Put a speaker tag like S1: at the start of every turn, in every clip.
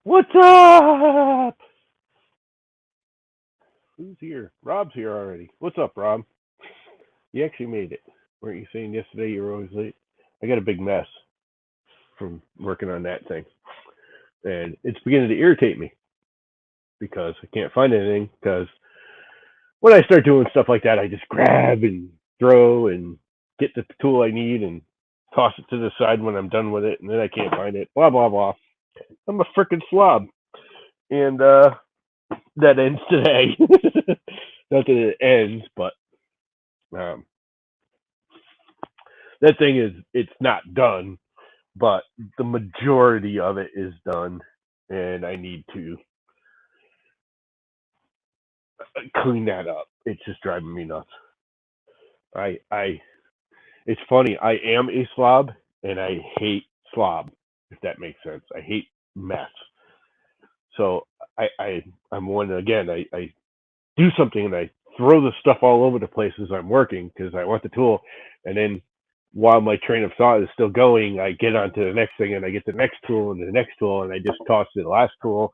S1: What's up? Who's here? Rob's here already. What's up, Rob? You actually made it. Weren't you saying yesterday you were always late? I got a big mess from working on that thing. And it's beginning to irritate me because I can't find anything. Because when I start doing stuff like that, I just grab and throw and get the tool I need and toss it to the side when I'm done with it. And then I can't find it. Blah, blah, blah. I'm a freaking slob. And that ends today. Not that it ends, but um, that thing is it's not done, but the majority of it is done, and I need to clean that up. It's just driving me nuts. I it's funny. I am a slob, and I hate slob. If that makes sense, I hate mess. So I'm one again. I do something and I throw the stuff all over the place as I'm working because I want the tool, and then while my train of thought is still going, I get onto the next thing and I get the next tool and the next tool and I just toss the last tool,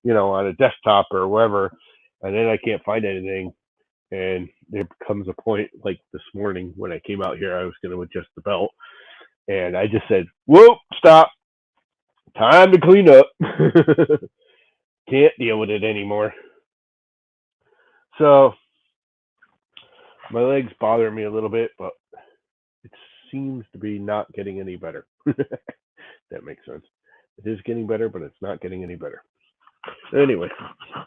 S1: on a desktop or wherever, and then I can't find anything. And there comes a point like this morning when I came out here, I was going to adjust the belt, and I just said, "Whoa, stop! Time to clean up." Can't deal with it anymore. So my legs bother me a little bit, but it seems to be not getting any better. That makes sense. It is getting better, but it's not getting any better. Anyway, I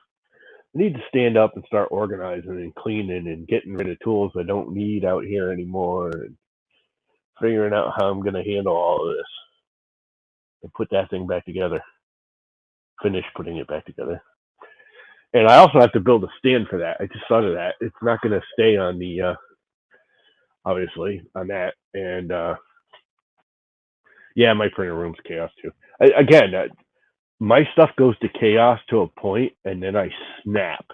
S1: need to stand up and start organizing and cleaning and getting rid of tools I don't need out here anymore and figuring out how I'm going to handle all of this and put that thing back together. Finish putting it back together. And I also have to build a stand for that. I just thought of that. It's not going to stay on the, obviously, on that. And yeah, my printer room's chaos too. Again, my stuff goes to chaos to a point, and then I snap,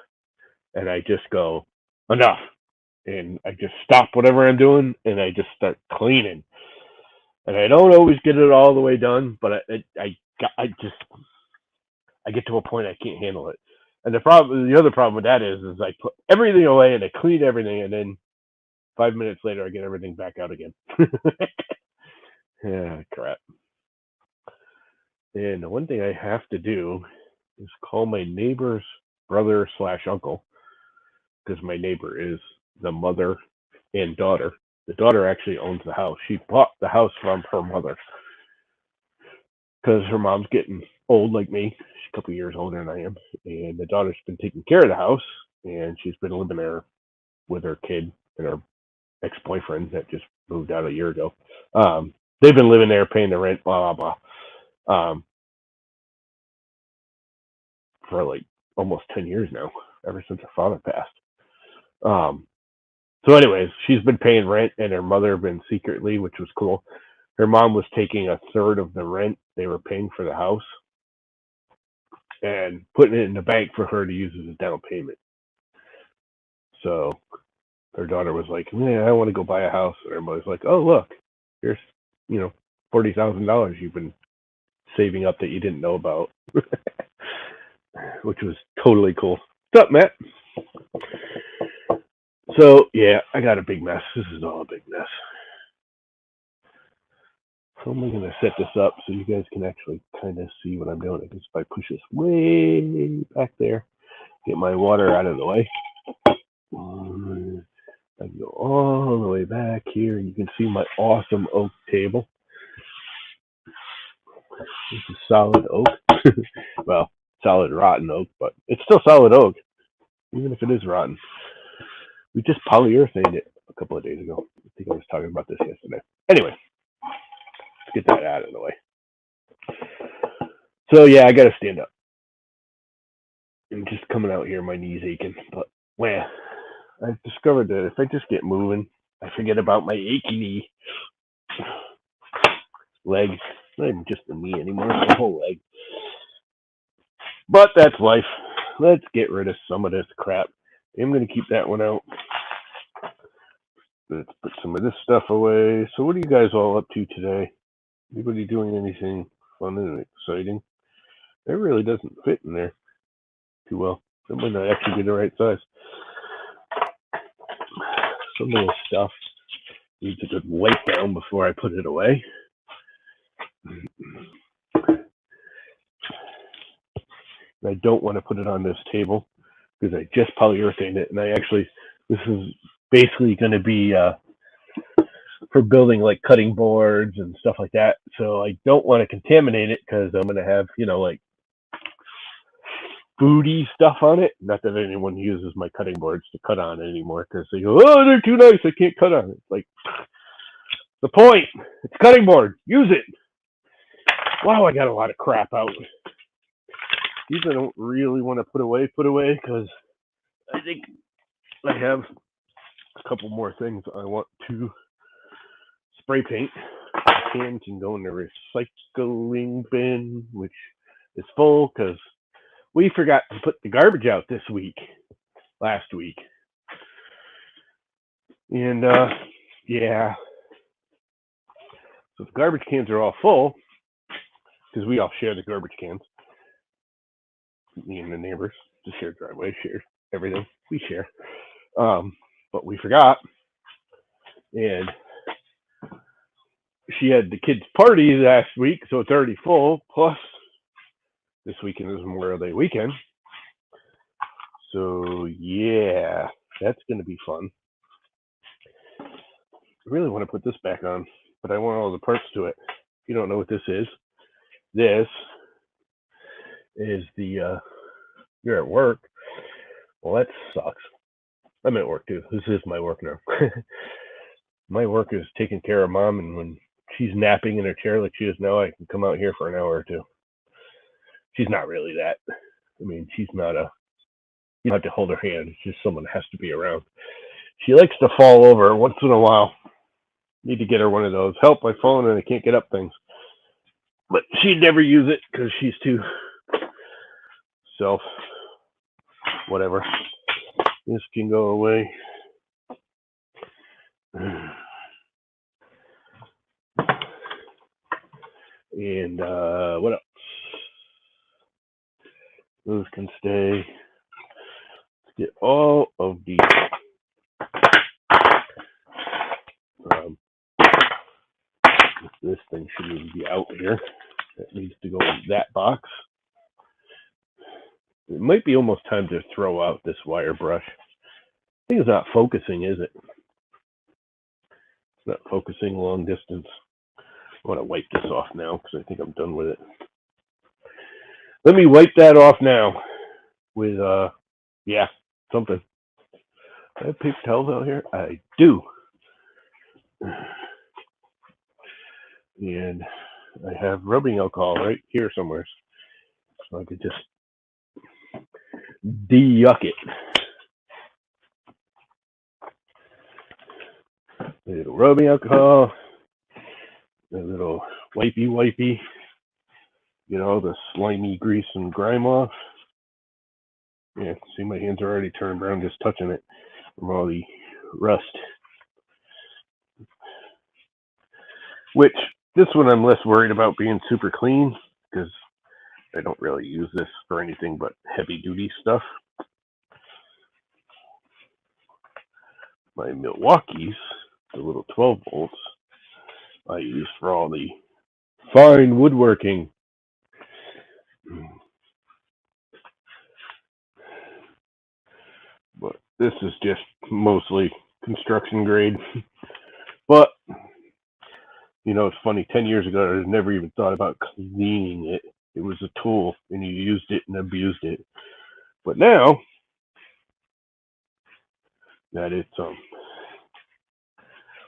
S1: and I just go enough, and I just stop whatever I'm doing, and I just start cleaning. And I don't always get it all the way done, but I get to a point I can't handle it. And the other problem with that is I put everything away and I clean everything, and then 5 minutes later I get everything back out again. Yeah, crap. And the one thing I have to do is call my neighbor's brother slash uncle, because my neighbor is the mother and daughter. The daughter actually owns the house. She bought the house from her mother because her mom's getting old like me. She's a couple years older than I am, and the daughter's been taking care of the house, and she's been living there with her kid and her ex-boyfriend that just moved out a year ago. They've been living there, paying the rent, blah blah blah, for like almost 10 years now, ever since her father passed. Um, so, anyways, she's been paying rent, and her mother been secretly, which was cool. Her mom was taking a third of the rent they were paying for the house and putting it in the bank for her to use as a down payment. So her daughter was like, "Yeah, I want to go buy a house." And her mother's like, "Oh, look, here's $40,000 you've been saving up that you didn't know about," which was totally cool. What's up, Matt? So yeah, I got a big mess. This is all a big mess. So I'm going to set this up so you guys can actually kind of see what I'm doing. I guess if I push this way back there, get my water out of the way. I can go all the way back here. You can see my awesome oak table. This is solid oak. Well, solid rotten oak, but it's still solid oak, even if it is rotten. We just polyurethaned it a couple of days ago. I think I was talking about this yesterday. Anyway, let's get that out of the way. So yeah, I got to stand up. I'm just coming out here, my knees aching. But man, I've discovered that if I just get moving, I forget about my achy knee, leg. Not even just the knee anymore, it's the whole leg. But that's life. Let's get rid of some of this crap. I'm going to keep that one out. Let's put some of this stuff away. So what are you guys all up to today? Anybody doing anything fun and exciting? It really doesn't fit in there too well. It might not actually be the right size. Some of this stuff needs a good wipe down before I put it away. I don't want to put it on this table because I just polyurethane it, and this is basically going to be for building like cutting boards and stuff like that. So I don't want to contaminate it because I'm going to have, like foodie stuff on it. Not that anyone uses my cutting boards to cut on anymore because they go, oh, they're too nice, I can't cut on it. It's like, the point, it's a cutting board, use it. Wow, I got a lot of crap out. These I don't really want to put away because I think I have a couple more things I want to spray paint. The can can go in the recycling bin, which is full because we forgot to put the garbage out last week. And yeah. So the garbage cans are all full because we all share the garbage cans. Me and the neighbors, the shared driveway, share everything. We share. But we forgot. And she had the kids' party last week, so it's already full. Plus, this weekend is Memorial Day weekend. So, yeah, that's going to be fun. I really want to put this back on, but I want all the parts to it. If you don't know what this is the, you're at work. Well, that sucks. I'm at work too. This is my work now. My work is taking care of mom, and when she's napping in her chair like she is now, I can come out here for an hour or two. She's not really that. I mean, she's not you don't have to hold her hand. It's just someone has to be around. She likes to fall over once in a while. Need to get her one of those. Help, I've fallen and I can't get up things. But she'd never use it because she's too whatever. This can go away. And what else? Those can stay. Let's get all of these. This thing shouldn't even be out here. That needs to go in that box. It might be almost time to throw out this wire brush. I think it's not focusing, is it? It's not focusing long distance. I want to wipe this off now because I think I'm done with it. Let me wipe that off now with, something. Do I have paper towels out here? I do. And I have rubbing alcohol right here somewhere. So I could just de-yuck it. A little rubbing alcohol. A little wipey. Get all the slimy grease and grime off. Yeah, see my hands are already turned brown just touching it from all the rust. Which, this one I'm less worried about being super clean because I don't really use this for anything but heavy duty stuff. My Milwaukee's, the little 12 volts, I use for all the fine woodworking. But this is just mostly construction grade. But, it's funny, 10 years ago, I never even thought about cleaning it. It was a tool, and you used it and abused it. But now that it's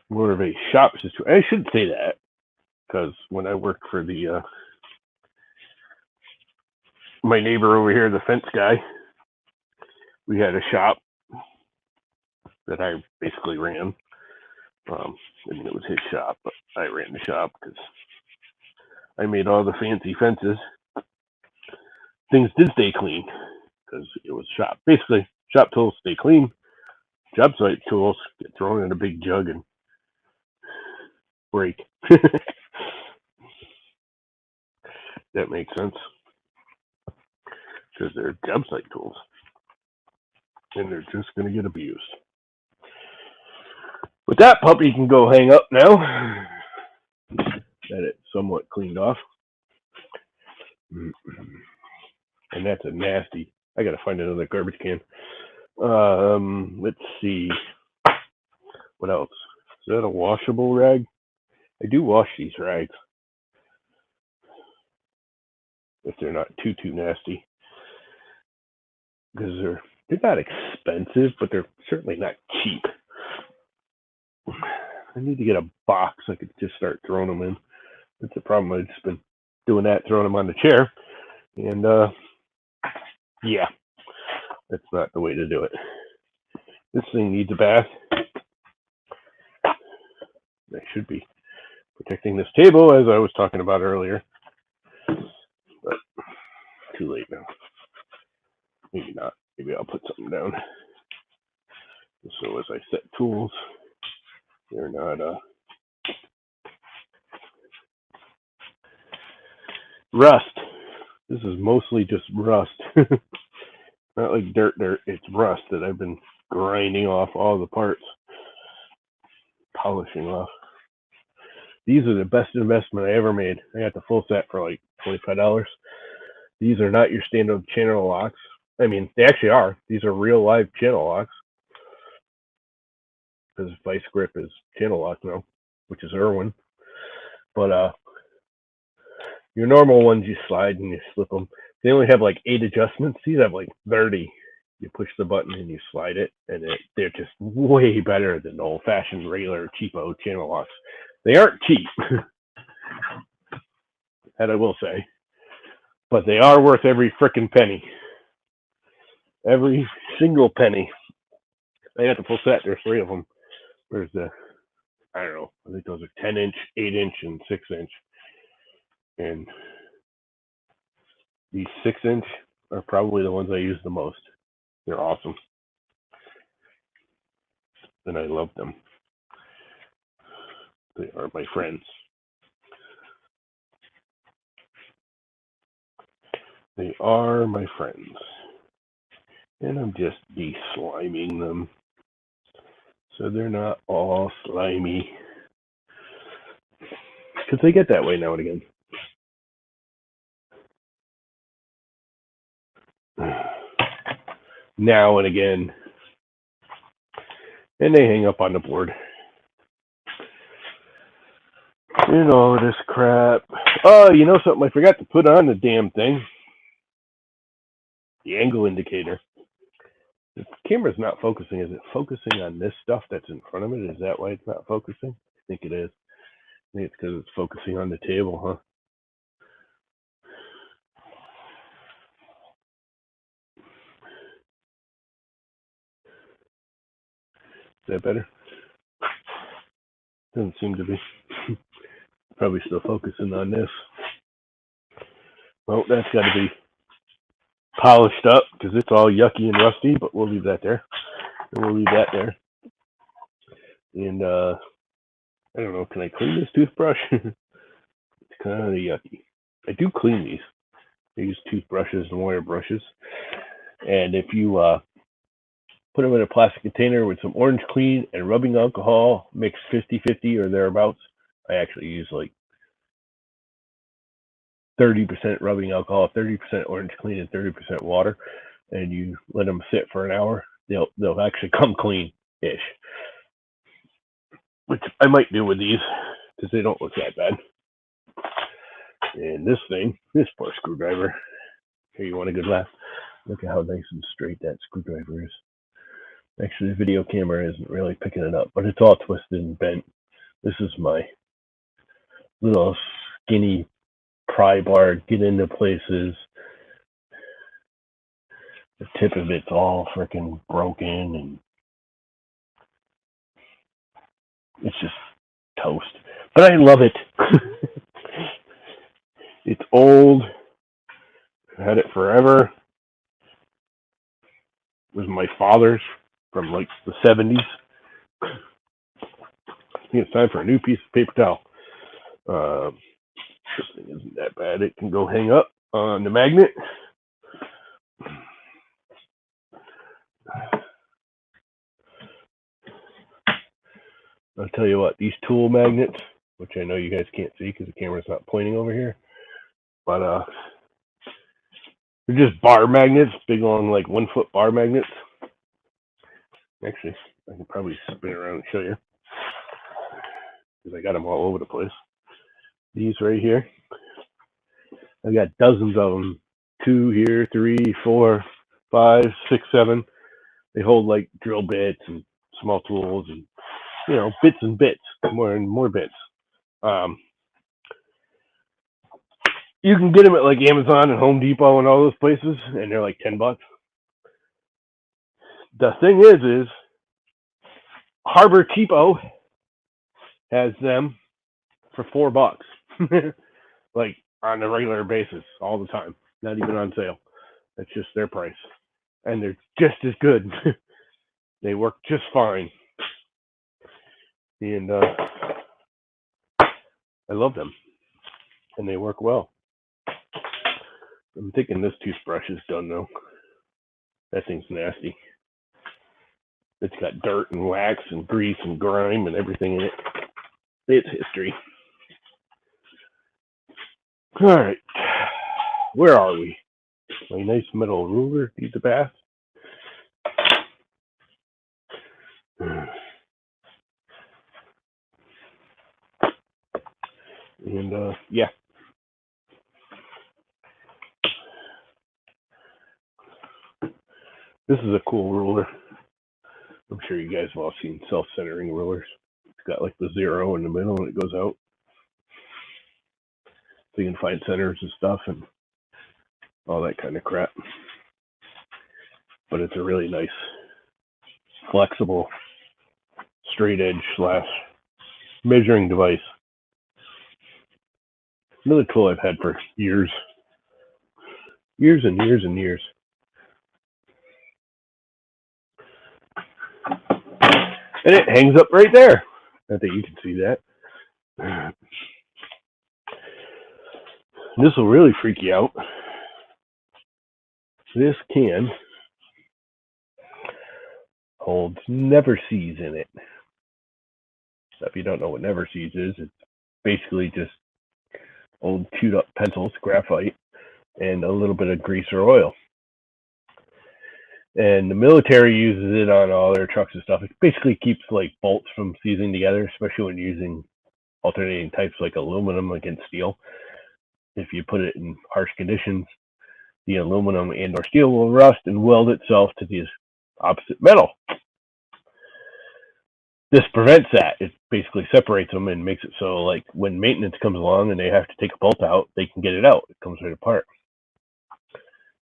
S1: more of a shop situation, I should say that, because when I worked for my neighbor over here, the fence guy, we had a shop that I basically ran. It was his shop, but I ran the shop because I made all the fancy fences. Things did stay clean because it was shop. Basically, shop tools stay clean. Job site tools get thrown in a big jug and break. That makes sense. because they're job site tools, and they're just going to get abused. But that puppy can go hang up now that it's somewhat cleaned off. And that's a nasty. I got to find another garbage can. Let's see. What else? Is that a washable rag? I do wash these rags if they're not too nasty, because they're not expensive, but they're certainly not cheap. I need to get a box I could just start throwing them in. That's the problem. I've just been doing that, throwing them on the chair, and yeah, that's not the way to do it. This thing needs a bath. I should be protecting this table, as I was talking about earlier, but too late now. Maybe not. Maybe I'll put something down. So as I set tools, they're not rust. This is mostly just rust. Not like dirt, it's rust that I've been grinding off all the parts, polishing off. These are the best investment I ever made. I got the full set for like $25. These are not your standard channel locks. I mean, they actually are. These are real live channel locks, because Vice Grip is channel lock now, which is Irwin. But your normal ones, you slide and you slip them. They only have like 8 adjustments. These have like 30. You push the button and you slide it, and they're just way better than the old-fashioned, regular, cheapo channel locks. They aren't cheap, that I will say, but they are worth every frickin' penny. Every single penny. I got the full set. There's 3 of them. There's I don't know, I think those are 10-inch, 8-inch, and 6-inch. And these 6-inch are probably the ones I use the most. They're awesome. And I love them. They are my friends. They are my friends. And I'm just de-sliming them, so they're not all slimy. Because they get that way now and again. Now and again. And they hang up on the board. And all this crap. Oh, you know something? I forgot to put on the damn thing. The angle indicator. The camera's not focusing. Is it focusing on this stuff that's in front of it? Is that why it's not focusing? I think it is. I think it's because it's focusing on the table, huh? Is that better? Doesn't seem to be. Probably still focusing on this. Well, that's got to be polished up because it's all yucky and rusty, but we'll leave that there. And we'll leave that there. And I don't know, can I clean this toothbrush? It's kind of yucky. I do clean these. I use toothbrushes and wire brushes. And if you put them in a plastic container with some orange clean and rubbing alcohol, mixed 50-50 or thereabouts, I actually use like 30% rubbing alcohol, 30% orange clean, and 30% water, and you let them sit for an hour, they'll actually come clean-ish. Which I might do with these, because they don't look that bad. And this poor screwdriver. Here, you want a good laugh? Look at how nice and straight that screwdriver is. Actually, the video camera isn't really picking it up, but it's all twisted and bent. This is my little skinny pry bar, get into places. The tip of it's all freaking broken, and it's just toast. But I love it. It's old. I've had it forever. It was my father's from like the 70s. I think it's time for a new piece of paper towel. This thing isn't that bad. It can go hang up on the magnet. I'll tell you what, these tool magnets, which I know you guys can't see because the camera's not pointing over here, but they're just bar magnets, big long, like 1 foot bar magnets. Actually, I can probably spin around and show you because I got them all over the place. These right here, I got dozens of them. 2 here, 3, 4, 5, 6, 7. They hold like drill bits and small tools and bits and bits, more and more bits. You can get them at like Amazon and Home Depot and all those places, and they're like $10. The thing is Harbor Cheapo has them for $4, like on a regular basis, all the time, not even on sale. That's just their price, and they're just as good. They work just fine, and I love them, and they work well. I'm thinking this toothbrush is done though. That thing's nasty. It's got dirt and wax and grease and grime and everything in it. It's history. All right, where are we? My nice metal ruler needs a bath. And yeah. This is a cool ruler. I'm sure you guys have all seen self-centering rulers. It's got like the 0 in the middle and it goes out. So you can find centers and stuff and all that kind of crap. But it's a really nice, flexible, straight edge / measuring device. Another tool I've had for years. Years and years and years. And it hangs up right there. I think you can see that. This will really freak you out. This can holds never sees in it. So if you don't know what never sees is, it's basically just old chewed up pencils, graphite, and a little bit of grease or oil. And the military uses it on all their trucks and stuff. It basically keeps like bolts from seizing together, especially when using alternating types like aluminum against steel. If you put it in harsh conditions, the aluminum and or steel will rust and weld itself to the opposite metal. This prevents that. It basically separates them and makes it so like when maintenance comes along and they have to take a bolt out, they can get it out. It comes right apart.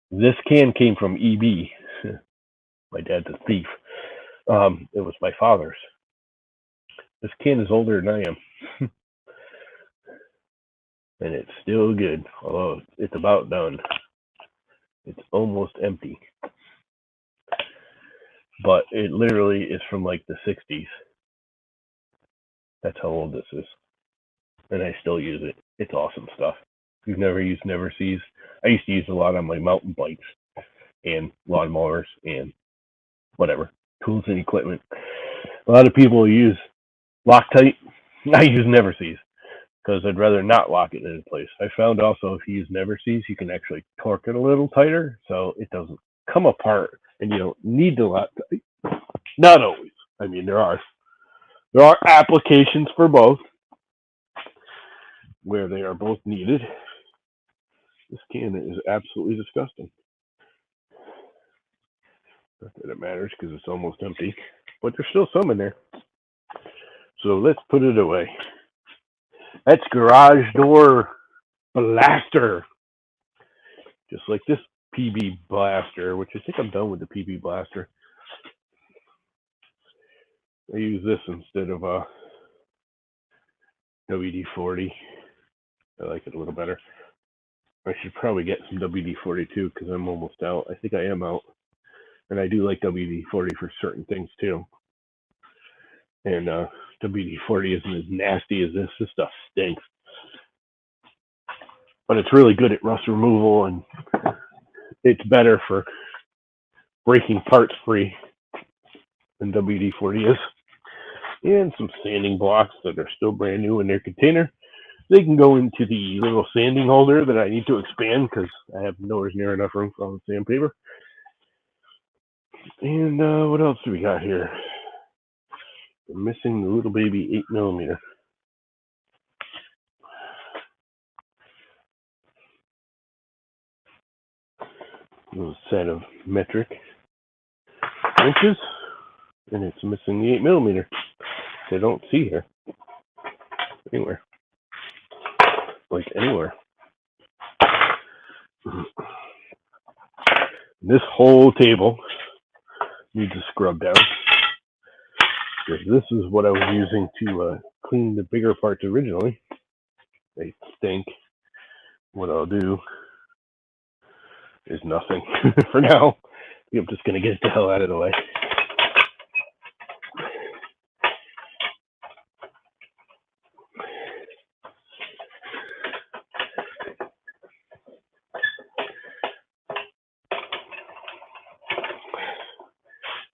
S1: This can came from EB. My dad's a thief. It was my father's. This can is older than I am. And it's still good, although it's about done. It's almost empty. But it literally is from like the 60s. That's how old this is. And I still use it. It's awesome stuff. If you've never used Never Seas, I used to use it a lot on my mountain bikes and lawnmowers and whatever, tools and equipment. A lot of people use Loctite. I use Never Seas because I'd rather not lock it in place. I found also if you use Never Seas, you can actually torque it a little tighter so it doesn't come apart and you don't need the Loctite. Not always. I mean, there are applications for both where they are both needed. This can is absolutely disgusting. Not that it matters because it's almost empty, but there's still some in there. So let's put it away. That's garage door blaster. Just like this PB blaster, which I think I'm done with the PB blaster. I use this instead of WD-40. I like it a little better. I should probably get some WD-40 too because I'm almost out. I think I am out. And I do like WD-40 for certain things too. And WD-40 isn't as nasty as this. This stuff stinks. But it's really good at rust removal and it's better for breaking parts free than WD-40 is. and some sanding blocks that are still brand new in their container. They can go into the little sanding holder that I need to expand because I have nowhere near enough room for all the sandpaper. And what else do we got here? We're missing the little baby 8mm. A little set of metric inches, and it's missing the 8mm. I don't see here anywhere. Like anywhere. This whole table needs a scrub down. Because this is what I was using to clean the bigger parts originally. They stink. What I'll do is nothing for now. I'm just going to get the hell out of the way.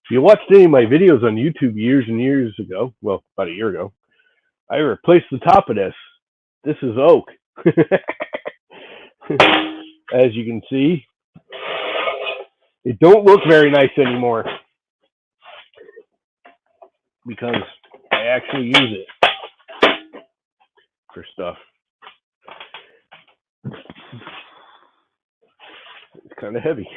S1: If you watched any of my videos on YouTube years and years ago, well, about a year ago, I replaced the top of this. This is oak. As you can see, it don't look very nice anymore because I actually use it for stuff. It's kind of heavy.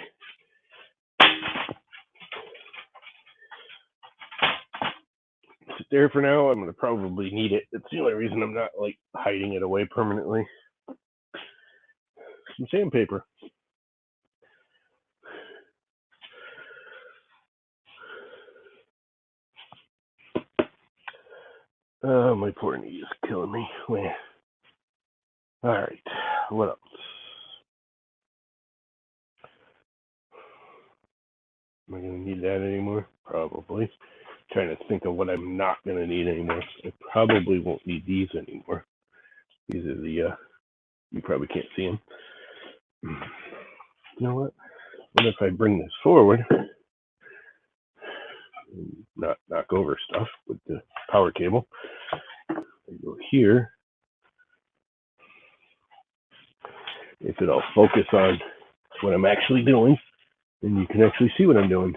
S1: Sit there for now. I'm gonna probably need it. It's the only reason I'm not like hiding it away permanently. Some sandpaper. Oh, my poor knee is killing me. All right, what else? Am I gonna need that anymore? Probably. Trying to think of what I'm not gonna need anymore. I probably won't need these anymore. These are the you probably can't see them. You know what? What if I bring this forward? Not knock over stuff with the power cable. I go here. If it'll focus on what I'm actually doing, then you can actually see what I'm doing.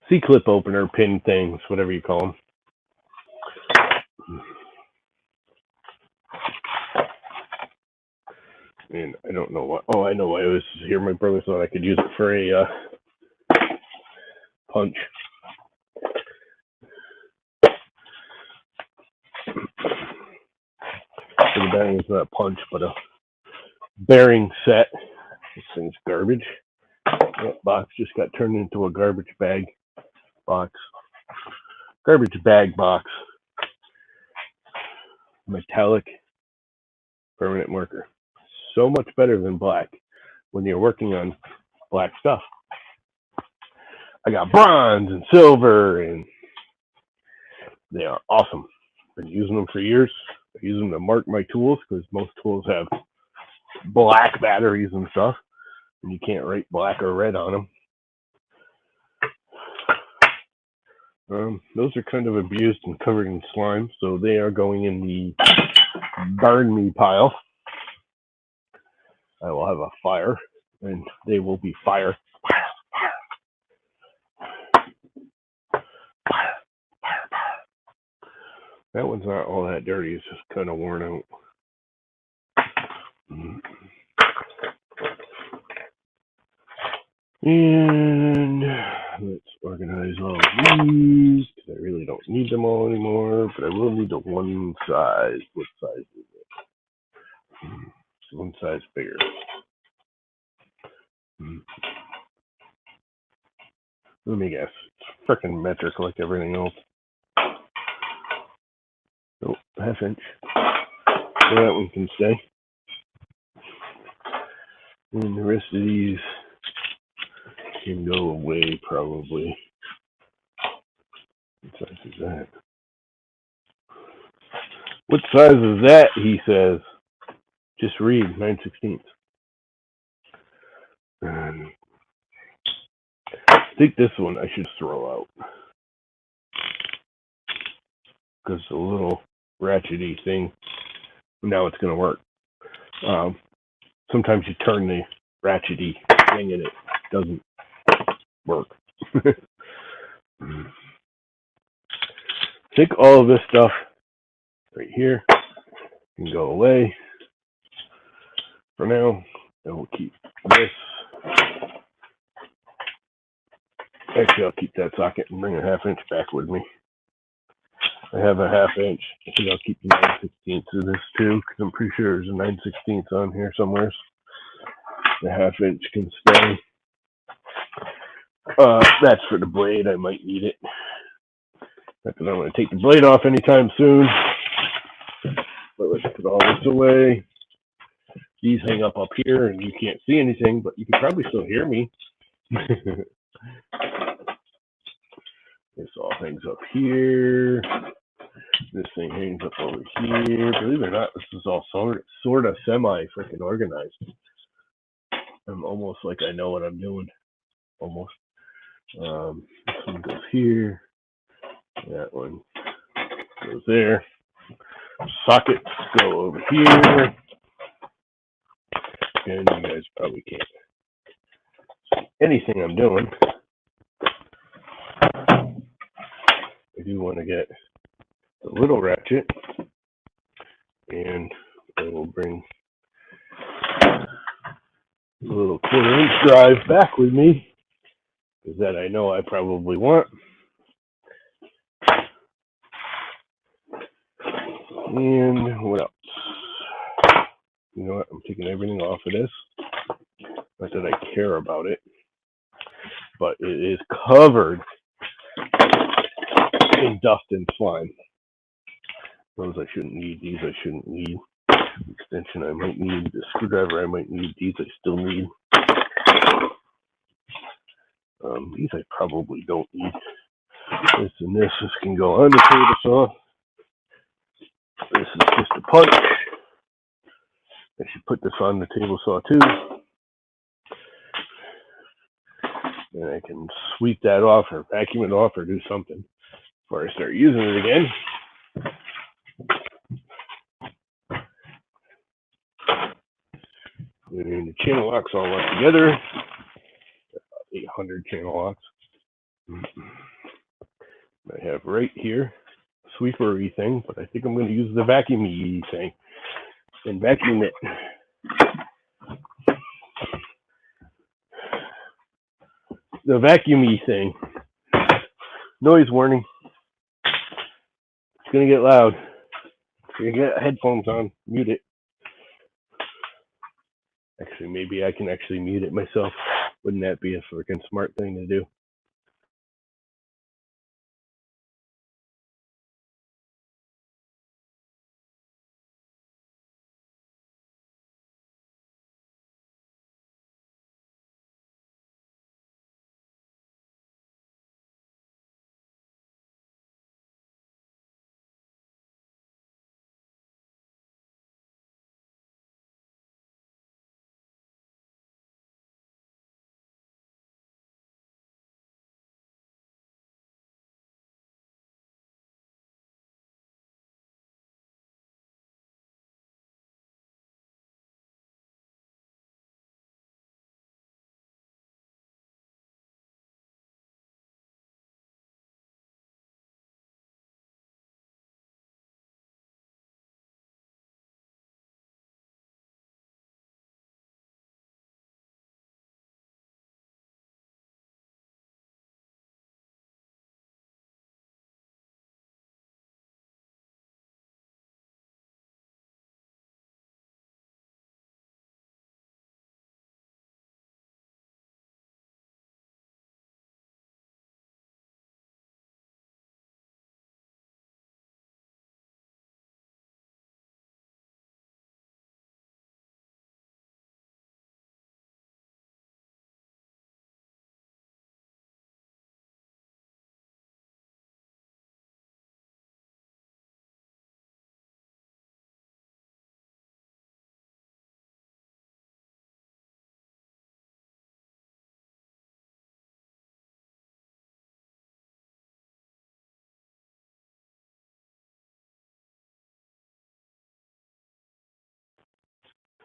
S1: C-clip opener, pin things, whatever you call them. And I don't know what. Oh, I know why it was here. My brother thought I could use it for a punch. So the bearing is not a punch, but a bearing set. This thing's garbage. That box just got turned into a garbage bag box. Garbage bag box. Metallic permanent marker. So much better than black when you're working on black stuff. I got bronze and silver, and they are awesome. Been using them for years. I use them to mark my tools because most tools have black batteries and stuff, and you can't write black or red on them. Those are kind of abused and covered in slime, so they are going in the burn me pile. I will have a fire, and they will be fire. That one's not all that dirty. It's just kind of worn out. And let's organize all of these, because I really don't need them all anymore, but I will need the one size. What size is it? It's one size bigger. Let me guess. It's freaking metric like everything else. Nope, ½ inch. So that one can stay. And the rest of these can go away probably. What size is that? What size is that? He says. Just read 9/16. think this one I should throw out because the little ratchety thing, now it's going to work. Sometimes you turn the ratchety thing and it doesn't work. I think all of this stuff right here can go away for now. And we'll keep this. Actually, I'll keep that socket and bring a 1/2 inch back with me. I have a 1/2 inch. I think I'll keep the 9/16 of this too, because I'm pretty sure there's a 9/16 on here somewhere. The 1/2 inch can stay. That's for the blade. I might need it. Not that I'm going to take the blade off anytime soon. But let's put all this away. These hang up here, and you can't see anything, but you can probably still hear me. This all hangs up here. This thing hangs up over here. Believe it or not, this is all sort of semi-freaking organized. I'm almost like I know what I'm doing. Almost. This one goes here. That one goes there. Sockets go over here. And you guys probably can't see anything I'm doing. I do want to get the little ratchet, and I will bring the little 1/4 inch drive back with me, because that I know I probably want. And what else? You know what? I'm taking everything off of this. Not that I care about it, but it is covered in dust and slime. Those I shouldn't need. These I shouldn't need. Extension I might need. The screwdriver I might need. These I still need. These I probably don't need. This and this can go on the table saw. This is just a punch. I should put this on the table saw too. And I can sweep that off or vacuum it off or do something before I start using it again. And the channel locks all locked together. 800 channel locks. I have right here sweepery thing, but I think I'm going to use the vacuumy thing and vacuum it. The vacuumy thing. Noise warning. It's going to get loud. If you get headphones on, mute it. Actually, maybe I can actually mute it myself. Wouldn't that be a freaking smart thing to do?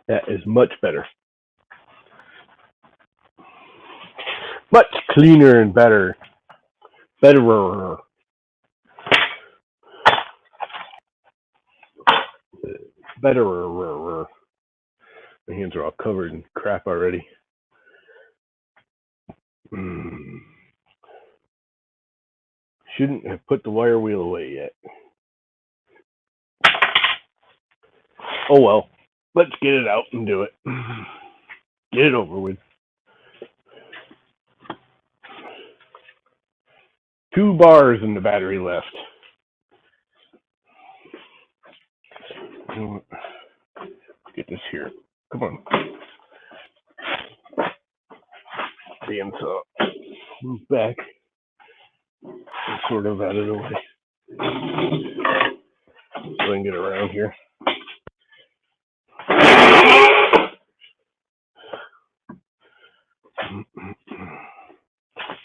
S1: That is much better. Much cleaner and better. Betterer. Betterer. My hands are all covered in crap already. Shouldn't have put the wire wheel away yet. Oh well. Let's get it out and do it. Get it over with. 2 bars in the battery left. Let's get this here. Come on. Bandsaw. Move back. I'm sort of out of the way. So I can get around here.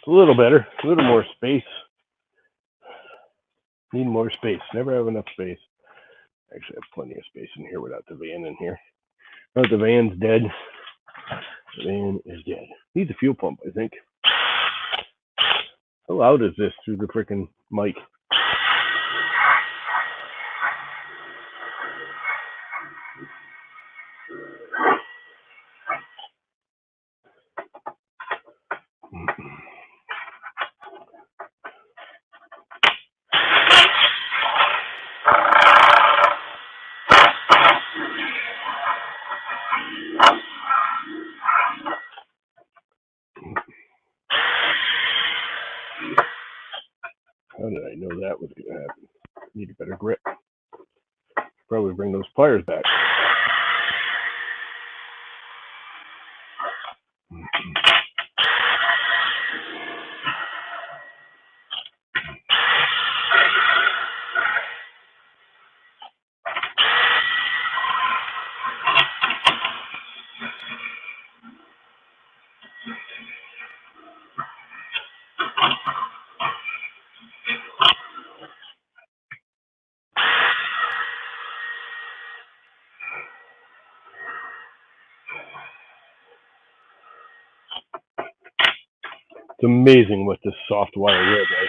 S1: A little better. A little more space. Need more space. Never have enough space. Actually, I have plenty of space in here without the van in here. Oh, the van's dead. The van is dead. Needs a fuel pump, I think. How loud is this through the freaking mic? How did I know that was going to happen? Need a better grip. Probably bring those pliers back. It's amazing what this soft wire will does.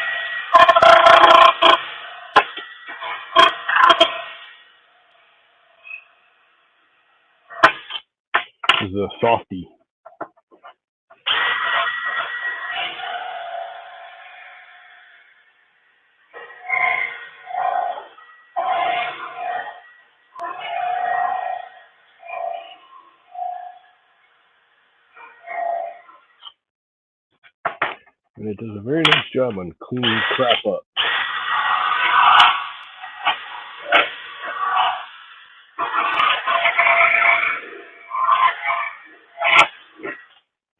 S1: This is a softie. And it does a very nice job on cleaning crap up.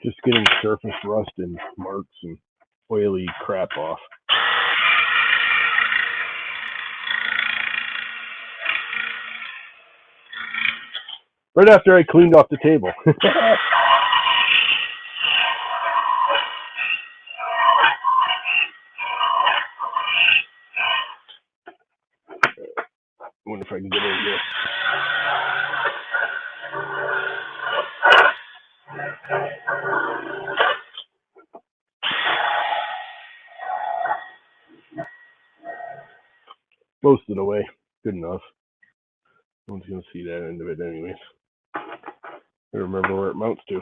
S1: Just getting surface rust and marks and oily crap off. Right after I cleaned off the table. I wonder if I can get in here. Most of the way. Good enough. No one's going to see that end of it anyways. I remember where it mounts to.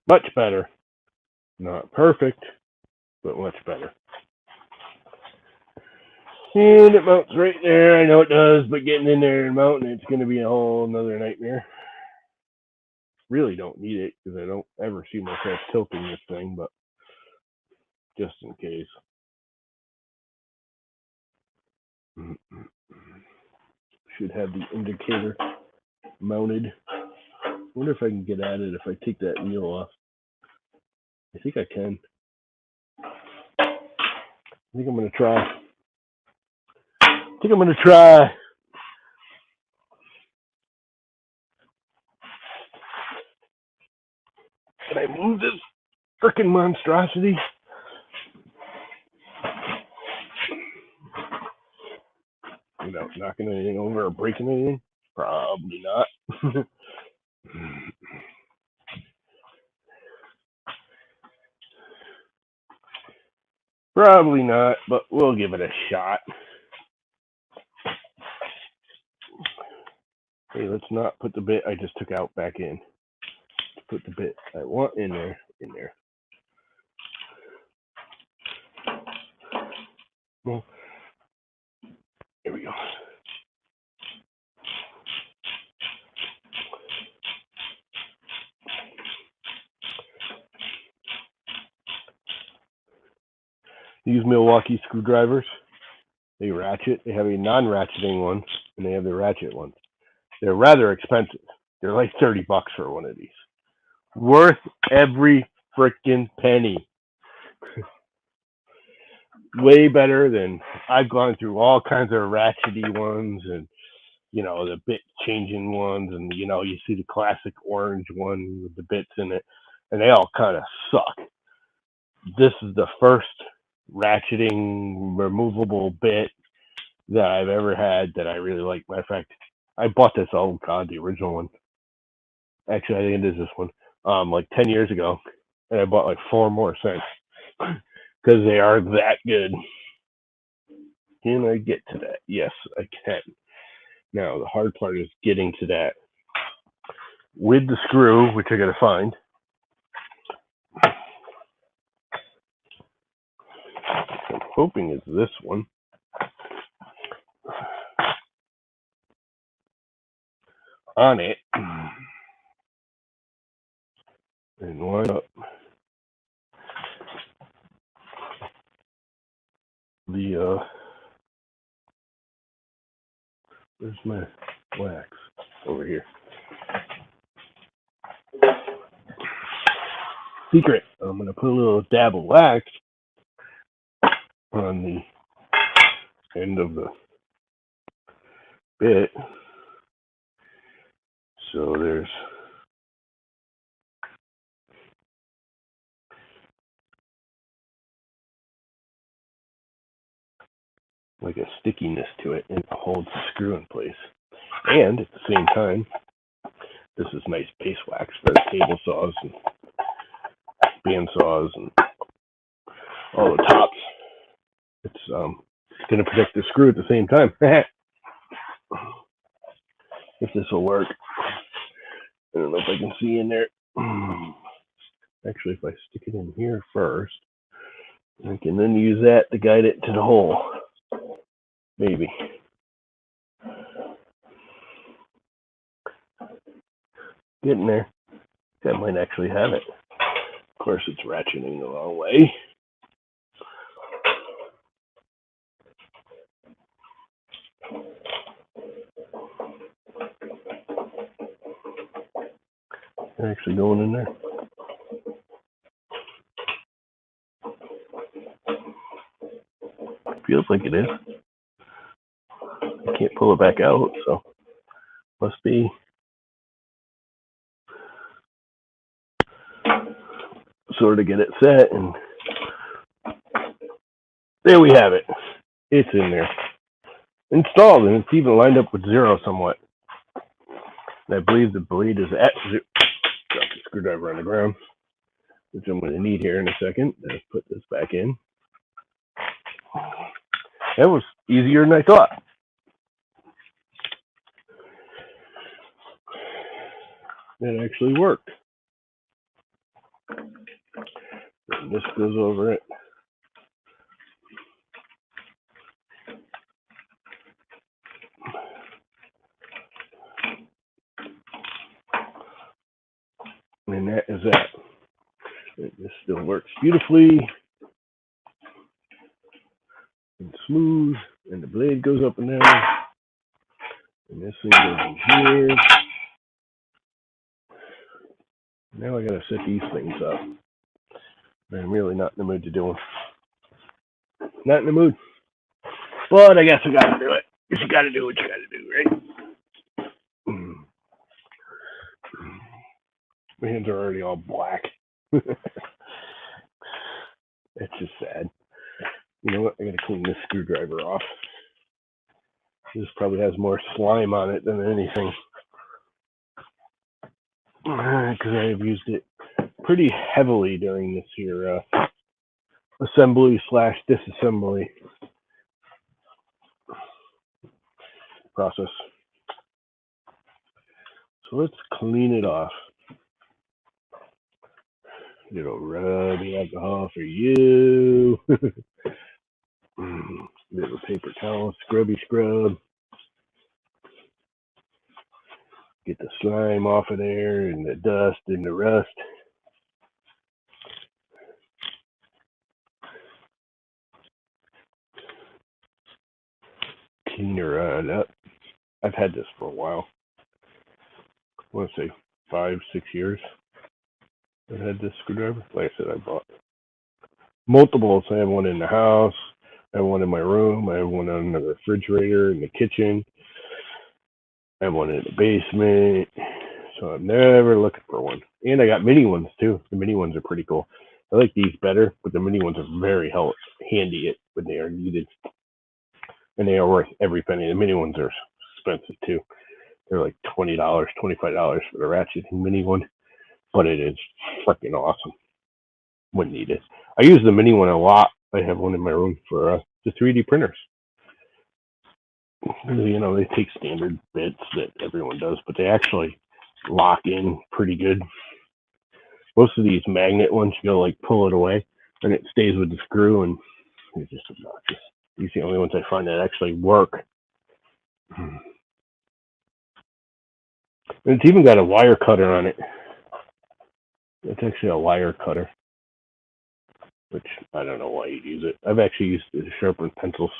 S1: Much better. Not perfect, but much better. And it mounts right there. I know it does, but getting in there and mounting it's going to be a whole another nightmare. Really don't need it because I don't ever see myself tilting this thing, but just in case. Should have the indicator mounted. I wonder if I can get at it if I take that wheel off. I think I can. I think I'm going to try. I move this frickin' monstrosity? Without knocking anything over or breaking anything? Probably not. Probably not, but we'll give it a shot. Hey, let's not put the bit I just took out back in. Put the bit I want in there. Well, here we go. These Milwaukee Screwdrivers, they ratchet. They have a non-ratcheting one, and they have the ratchet one. They're rather expensive. They're like $30 for one of these. Worth every frickin' penny. Way better than, I've gone through all kinds of ratchety ones and, the bit changing ones, and, you see the classic orange one with the bits in it, and they all kind of suck. This is the first ratcheting removable bit that I've ever had that I really like. Matter of fact, I bought this, the original one. Actually, I think it is this one. Like 10 years ago, and I bought like 4 more since because they are that good. Can I get to that? Yes, I can. Now, the hard part is getting to that with the screw, which I got to find. I'm hoping it's this one. On it. And line up the, where's my wax? Over here. Secret. I'm going to put a little dab of wax on the end of the bit. So there's like a stickiness to it, and it holds the screw in place. And at the same time, this is nice base wax for table saws and band saws and all the tops. It's going to protect the screw at the same time. If this will work. I don't know if I can see in there. Actually, if I stick it in here first, I can then use that to guide it to the hole. Maybe. Getting there. That might actually have it. Of course, it's ratcheting the wrong way. Actually going in there. Feels like it is. I can't pull it back out, so must be. Sort of get it set, and there we have it. It's in there. Installed, and it's even lined up with 0 somewhat. And I believe the blade is at 0. Drop the screwdriver on the ground, which I'm going to need here in a second. Let's put this back in. That was easier than I thought. It actually worked. And this goes over it. And that is that. This still works beautifully and smooth, and the blade goes up and down, and this thing goes in here. Now I gotta set these things up. I'm really not in the mood to do them. Not in the mood. But I guess I gotta do it. You gotta do what you gotta do, right? My hands are already all black. It's just sad. You know what? I gotta clean this screwdriver off. This probably has more slime on it than anything. Because I have used it pretty heavily during this here assembly/disassembly process. So let's clean it off. Little rubbing alcohol for you. Little paper towel, scrubby scrub. Get the slime off of there and the dust and the rust. Clean her on up. I've had this for a while. I want to say 5, 6 years. I've had this screwdriver. Like I said, I bought multiples. I have one in the house. I have one in my room. I have one on the refrigerator in the kitchen. I have one in the basement. So I'm never looking for one. And I got mini ones too. The mini ones are pretty cool. I like these better, but the mini ones are very handy when they are needed. And they are worth every penny. The mini ones are expensive too. They're like $20, $25 for the ratchet mini one. But it is freaking awesome when needed. I use the mini one a lot. I have one in my room for the 3D printers. You know, they take standard bits that everyone does, but they actually lock in pretty good. Most of these magnet ones, you go like pull it away, and it stays with the screw, and they're just obnoxious. These are the only ones I find that actually work. And it's even got a wire cutter on it. It's actually a wire cutter, which I don't know why you'd use it. I've actually used it to sharpen pencils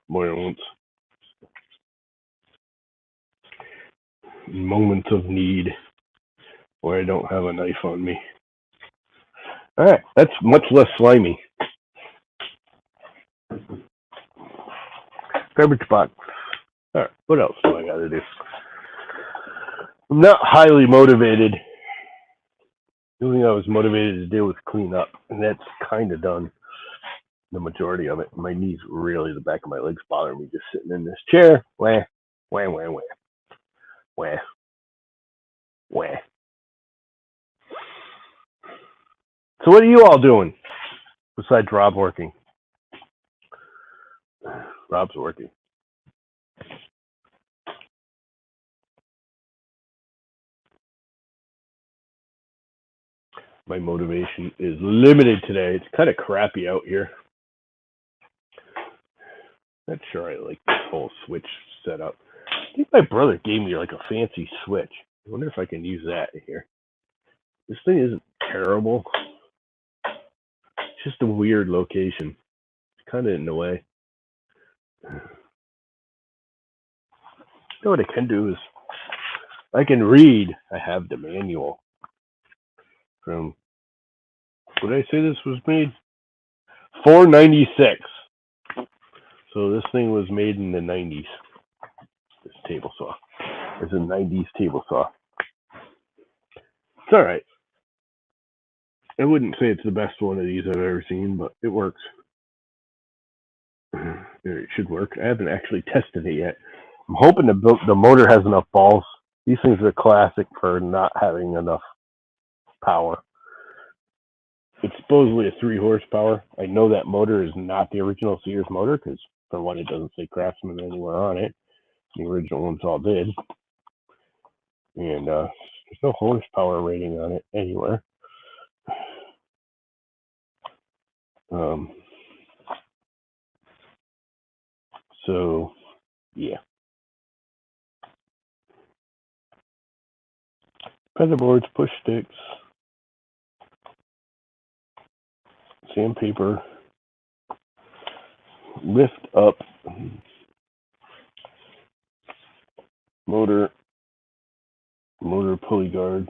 S1: more than once. Moments of need where I don't have a knife on me. All right, that's much less slimy. Garbage box. All right, what else do I got to do? I'm not highly motivated. The only thing I was motivated to do was clean up, and that's kind of done. The majority of it. My knees really, the back of my legs bother me just sitting in this chair. Wah, wah, wah, wah. Wah, wah. So what are you all doing besides Rob working? Rob's working. My motivation is limited today. It's kind of crappy out here. Not sure I like this whole switch setup. I think my brother gave me like a fancy switch. I wonder if I can use that here. This thing isn't terrible. It's just a weird location. It's kind of in the way. You know what I can do is I can read. I have the manual from, what did I say this was made? $4.96. So this thing was made in the 90s. This table saw. It's a 90s table saw. It's all right. I wouldn't say it's the best one of these I've ever seen, but it works. It should work. I haven't actually tested it yet. I'm hoping the motor has enough balls. These things are classic for not having enough power. It's supposedly a 3 horsepower. I know that motor is not the original Sears motor because, for one, it doesn't say Craftsman anywhere on it. The original ones all did. And there's no horsepower rating on it anywhere. So, yeah. Feather boards, push sticks, sandpaper, lift up, motor pulley guard,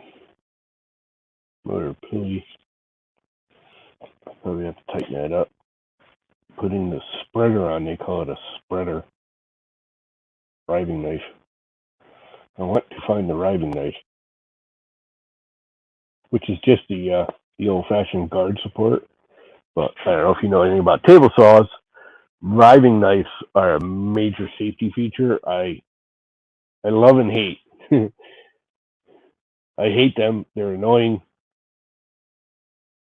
S1: motor pulley. Probably have to tighten that up. Putting the spreader on, they call it a spreader. Riving knife. I want to find the riving knife. which is just the old-fashioned guard support. But I don't know if you know anything about table saws. Riving knives are a major safety feature. I love and hate. I hate them. They're annoying.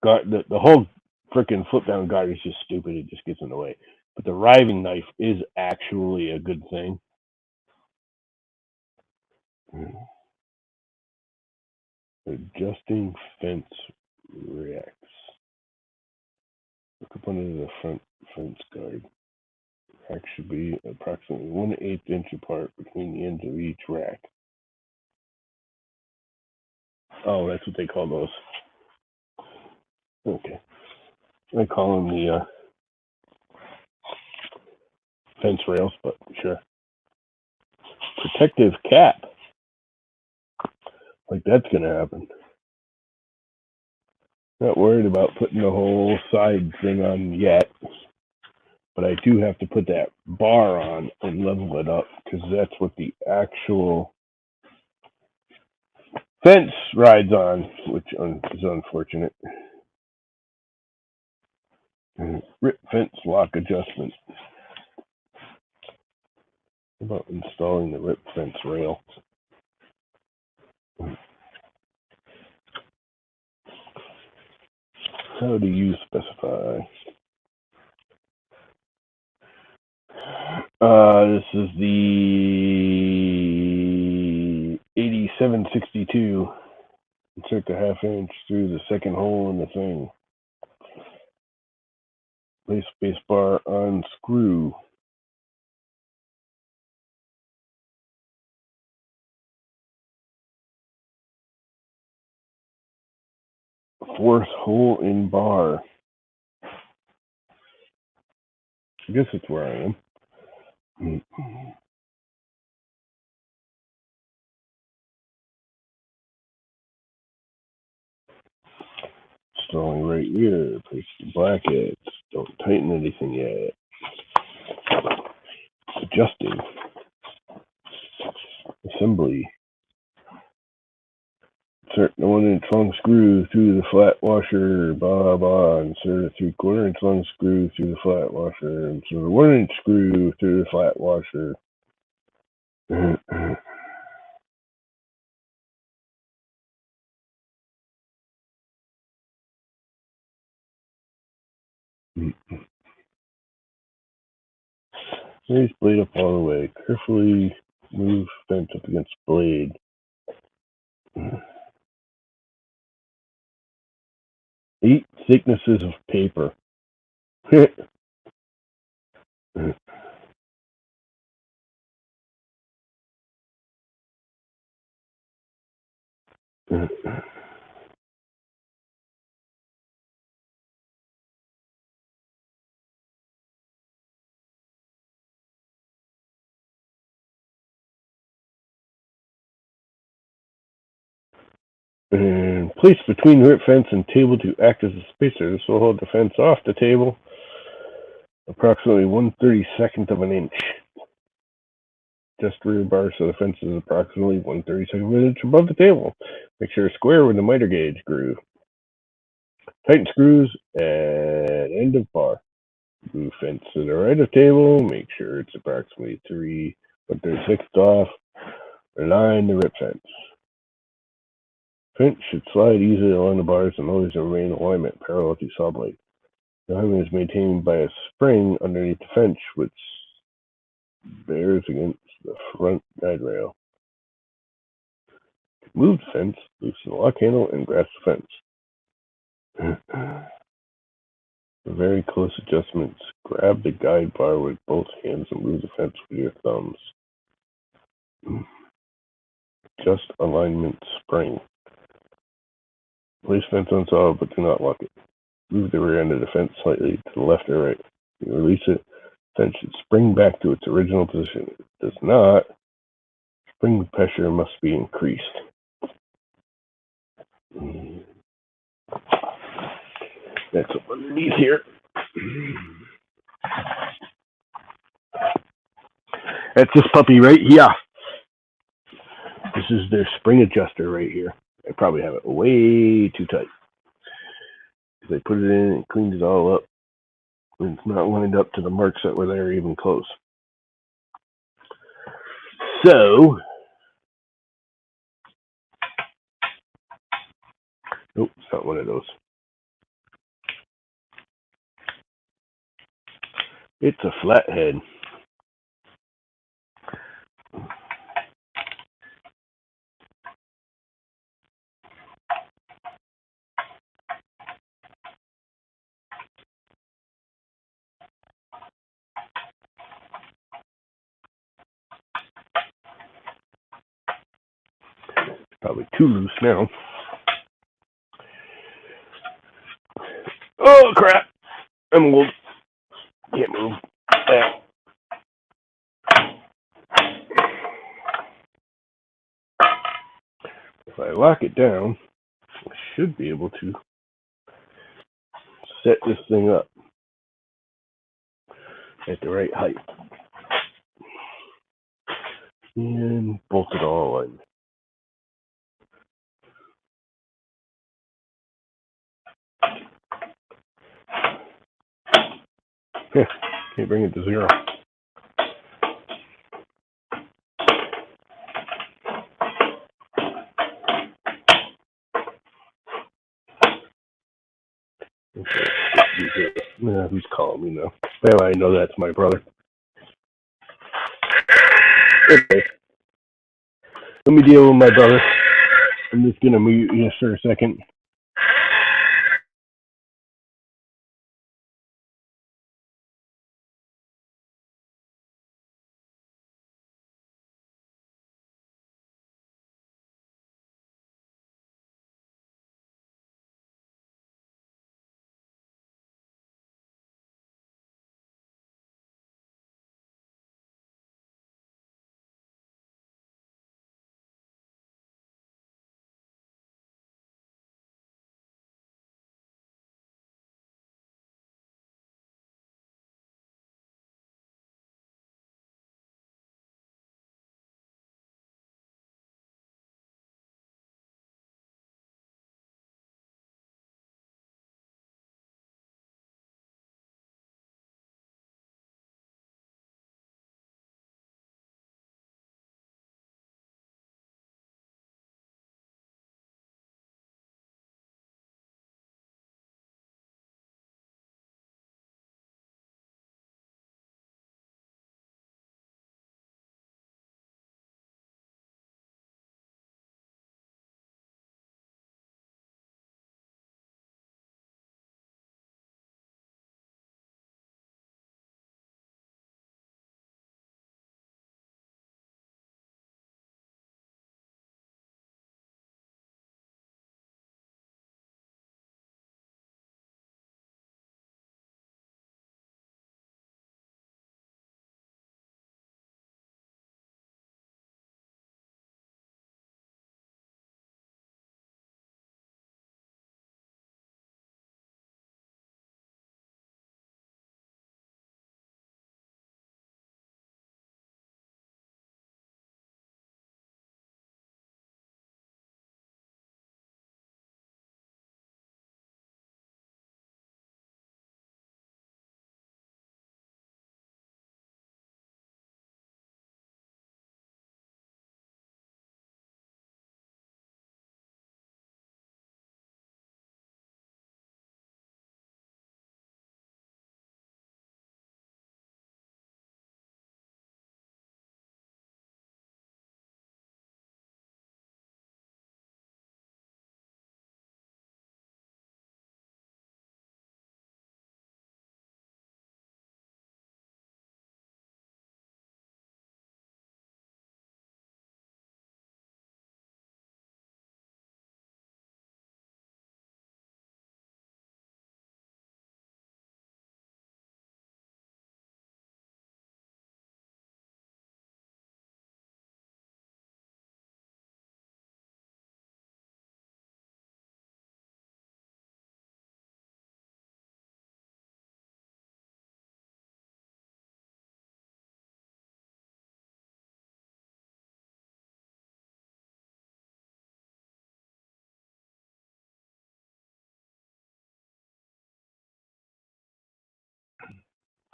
S1: The whole freaking flip down guard is just stupid. It just gets in the way. But the riving knife is actually a good thing. Adjusting fence racks. Look up under the front fence guard. Racks should be approximately 1/8 inch apart between the ends of each rack. Oh, that's what they call those. Okay. I call them the fence rails, but sure. Protective cap. Like that's going to happen. Not worried about putting the whole side thing on yet, but I do have to put that bar on and level it up because that's what the actual fence rides on, which is unfortunate. Rip fence lock adjustment. How about installing the rip fence rail? How do you specify? This is the 8762. Insert the 1/2 inch through the second hole in the thing. Place space bar on screw. Fourth hole in bar. I guess that's where I am. Installing right here. Place the brackets. Don't tighten anything yet. Adjusting. Assembly. Insert the 1-inch long screw through the flat washer. Blah blah. Insert a 3/4 inch long screw through the flat washer. Insert a 1-inch screw through the flat washer. Raise blade up all the way. Carefully move fence up against blade. 8 thicknesses of paper. And place between rip fence and table to act as a spacer. This will hold the fence off the table approximately 1/32 of an inch. Just rear bar so the fence is approximately 1/32 of an inch above the table. Make sure it's square with the miter gauge groove. Tighten screws at end of bar. Move fence to the right of table. Make sure it's approximately 1/36 off. Align the rip fence. Fence should slide easily along the bars and always remain in alignment parallel to saw blade. The alignment is maintained by a spring underneath the fence, which bears against the front guide rail. Move the fence, loosen the lock handle, and grasp the fence. For very close adjustments, grab the guide bar with both hands and move the fence with your thumbs. Adjust alignment spring. Place fence on saw, but do not lock it. Move the rear end of the fence slightly to the left or right. When you release it, the fence should spring back to its original position. If it does not, spring pressure must be increased. That's up underneath here. That's this puppy right here. This is their spring adjuster right here. I probably have it way too tight. Because I put it in and cleaned it all up. And it's not lined up to the marks that were there even close. So, nope, it's not one of those. It's a flathead. Probably too loose now. Oh, crap. I'm old. Can't move. If I lock it down, I should be able to set this thing up at the right height. And bolt it all in. Yeah, can't bring it to zero. Okay. Who's calling me now? Well, I know that's my brother. Okay. Let me deal with my brother. I'm just going to mute you for a second.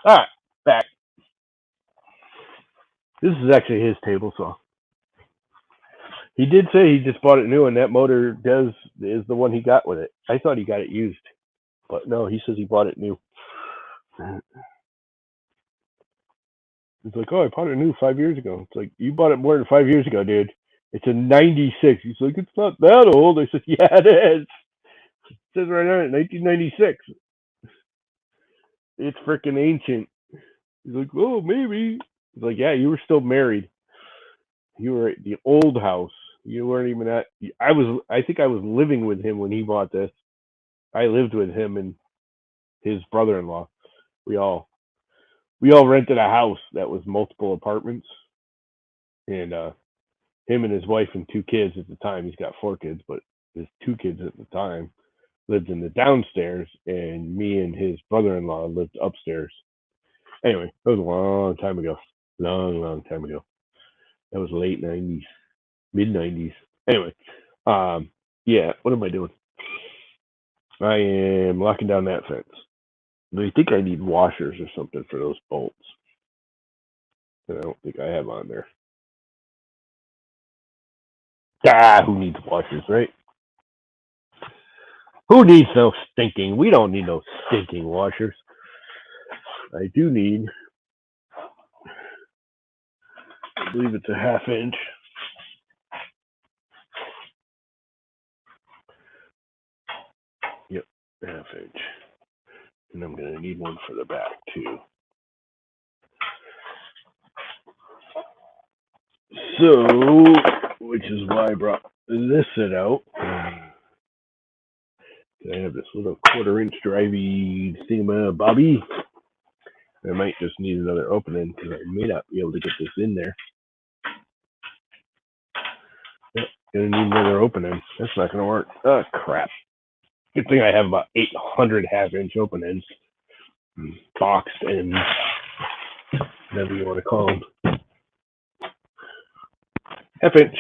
S1: All right, back. This is actually his table saw. He did say he just bought it new, and that motor is the one he got with it. I thought he got it used, but no, he says he bought it new. He's like, oh, I bought it new 5 years ago. It's like, you bought it more than 5 years ago, dude. It's a '96. He's like, it's not that old. I said, yeah, it is. It says right on it, 1996. It's freaking ancient. He's like, oh, maybe. He's like, yeah, you were still married. You were at the old house. You weren't even at. I think I was living with him when he bought this. I lived with him and his brother-in-law. We all we all rented a house that was multiple apartments, and him and his wife and two kids at the time. He's got four kids, but his two kids at the time lived in the downstairs, and me and his brother-in-law lived upstairs. Anyway, that was a long time ago. Long time ago. That was late '90s, mid '90s. Anyway, yeah. What am I doing? I am locking down that fence. I think I need washers or something for those bolts that I don't think I have on there. Ah, who needs washers, right? Who needs no stinking? We don't need no stinking washers. I do need, I believe it's a 1/2 inch. Yep, 1/2 inch. And I'm going to need one for the back, too. So, which is why I brought this set out. I have this little 1/4 inch drivey thingamabobby. I might just need another opening because I may not be able to get this in there. Yep, gonna need another opening. That's not gonna work. Oh crap. Good thing I have about 800 1/2 inch openings. Boxed and whatever you want to call them. 1/2 inch.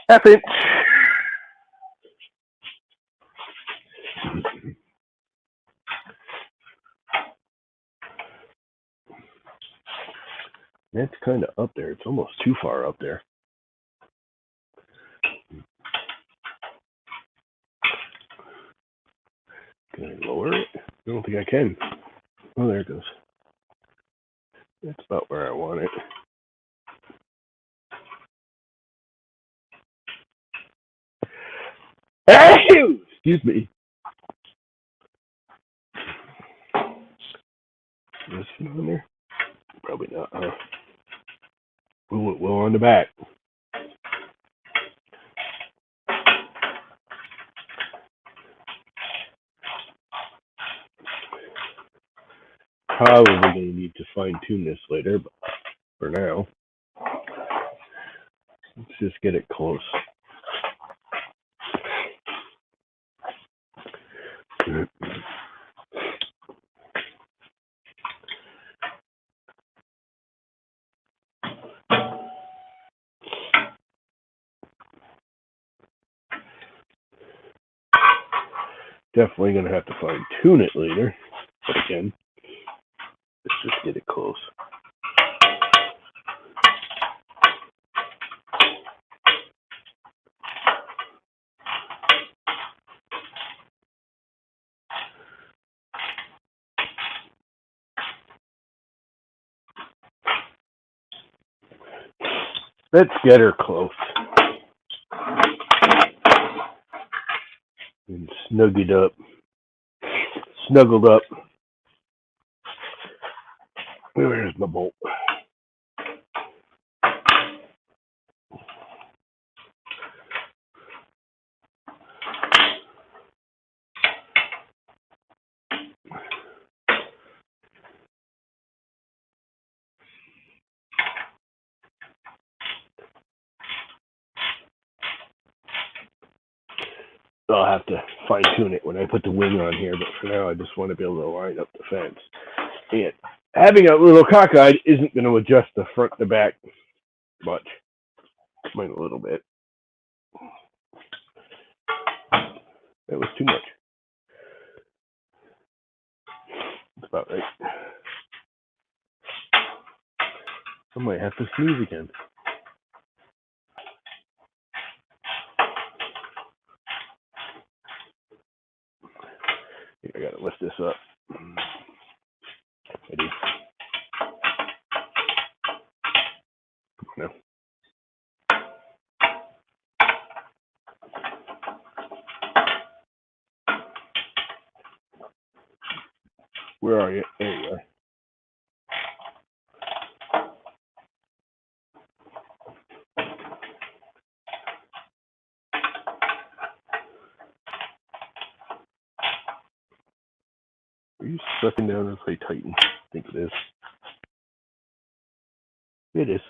S1: 1/2 inch. That's kind of up there. It's almost too far up there. Can I lower it? I don't think I can. Oh, there it goes. That's about where I want it. Excuse me. Is this on there? Probably not. Well, on the back. Probably going to need to fine tune this later, but for now, let's just get it close. Definitely going to have to fine tune it later, but again, let's just get it close. Let's get her close. And snuggled up. Where's my bolt? I'll have to fine tune it when I put the wing on here, but for now I just want to be able to line up the fence. And having a little cockeyed isn't going to adjust the front to back much. Might a little bit. That was too much. That's about right. I might have to sneeze again. I gotta lift this up. I do. No. Where are you? There you are. Are you sucking down as I tighten? I think it is. It is.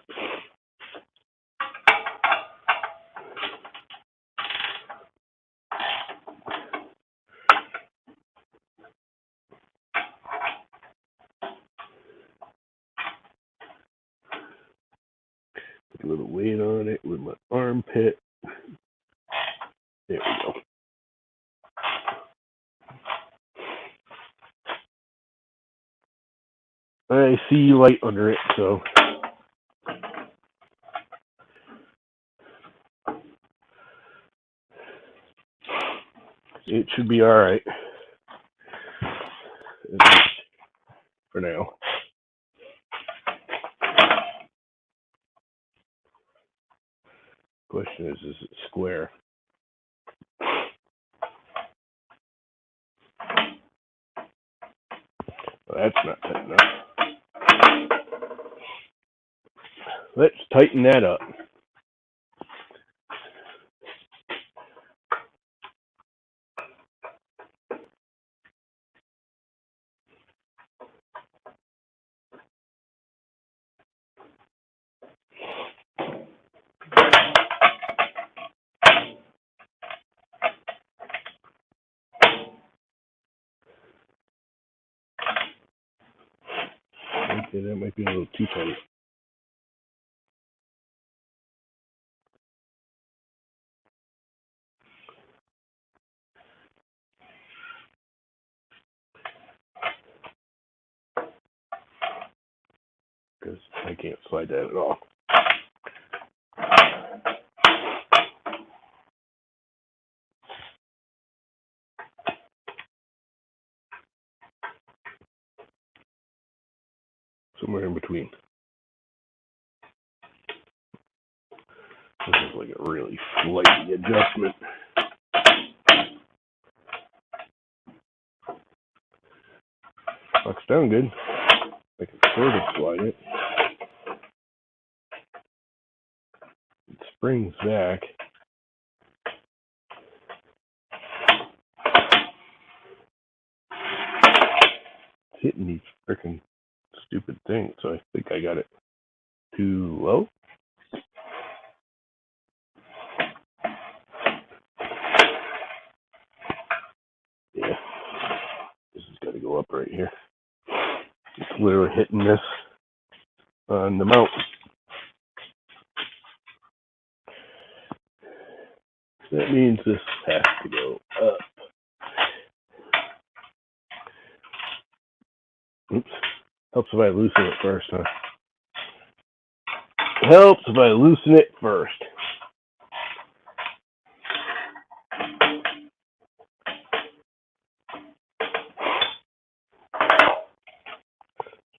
S1: Put a little weight on it with my armpit. There we go. I see light under it, so it should be all right. At least for now. Question is it square? Well, that's not tight enough. Let's tighten that up. Okay, that might be a little too tight. Because I can't slide that at all. Somewhere in between. This is like a really flighty adjustment. Looks down good. I can sort of slide it. It springs back. It's hitting these freaking stupid things, so I think I got it too low. Yeah, this has got to go up right here. It's literally hitting this on the mount. That means this has to go up. Oops. Helps if I loosen it first, huh? Helps if I loosen it first.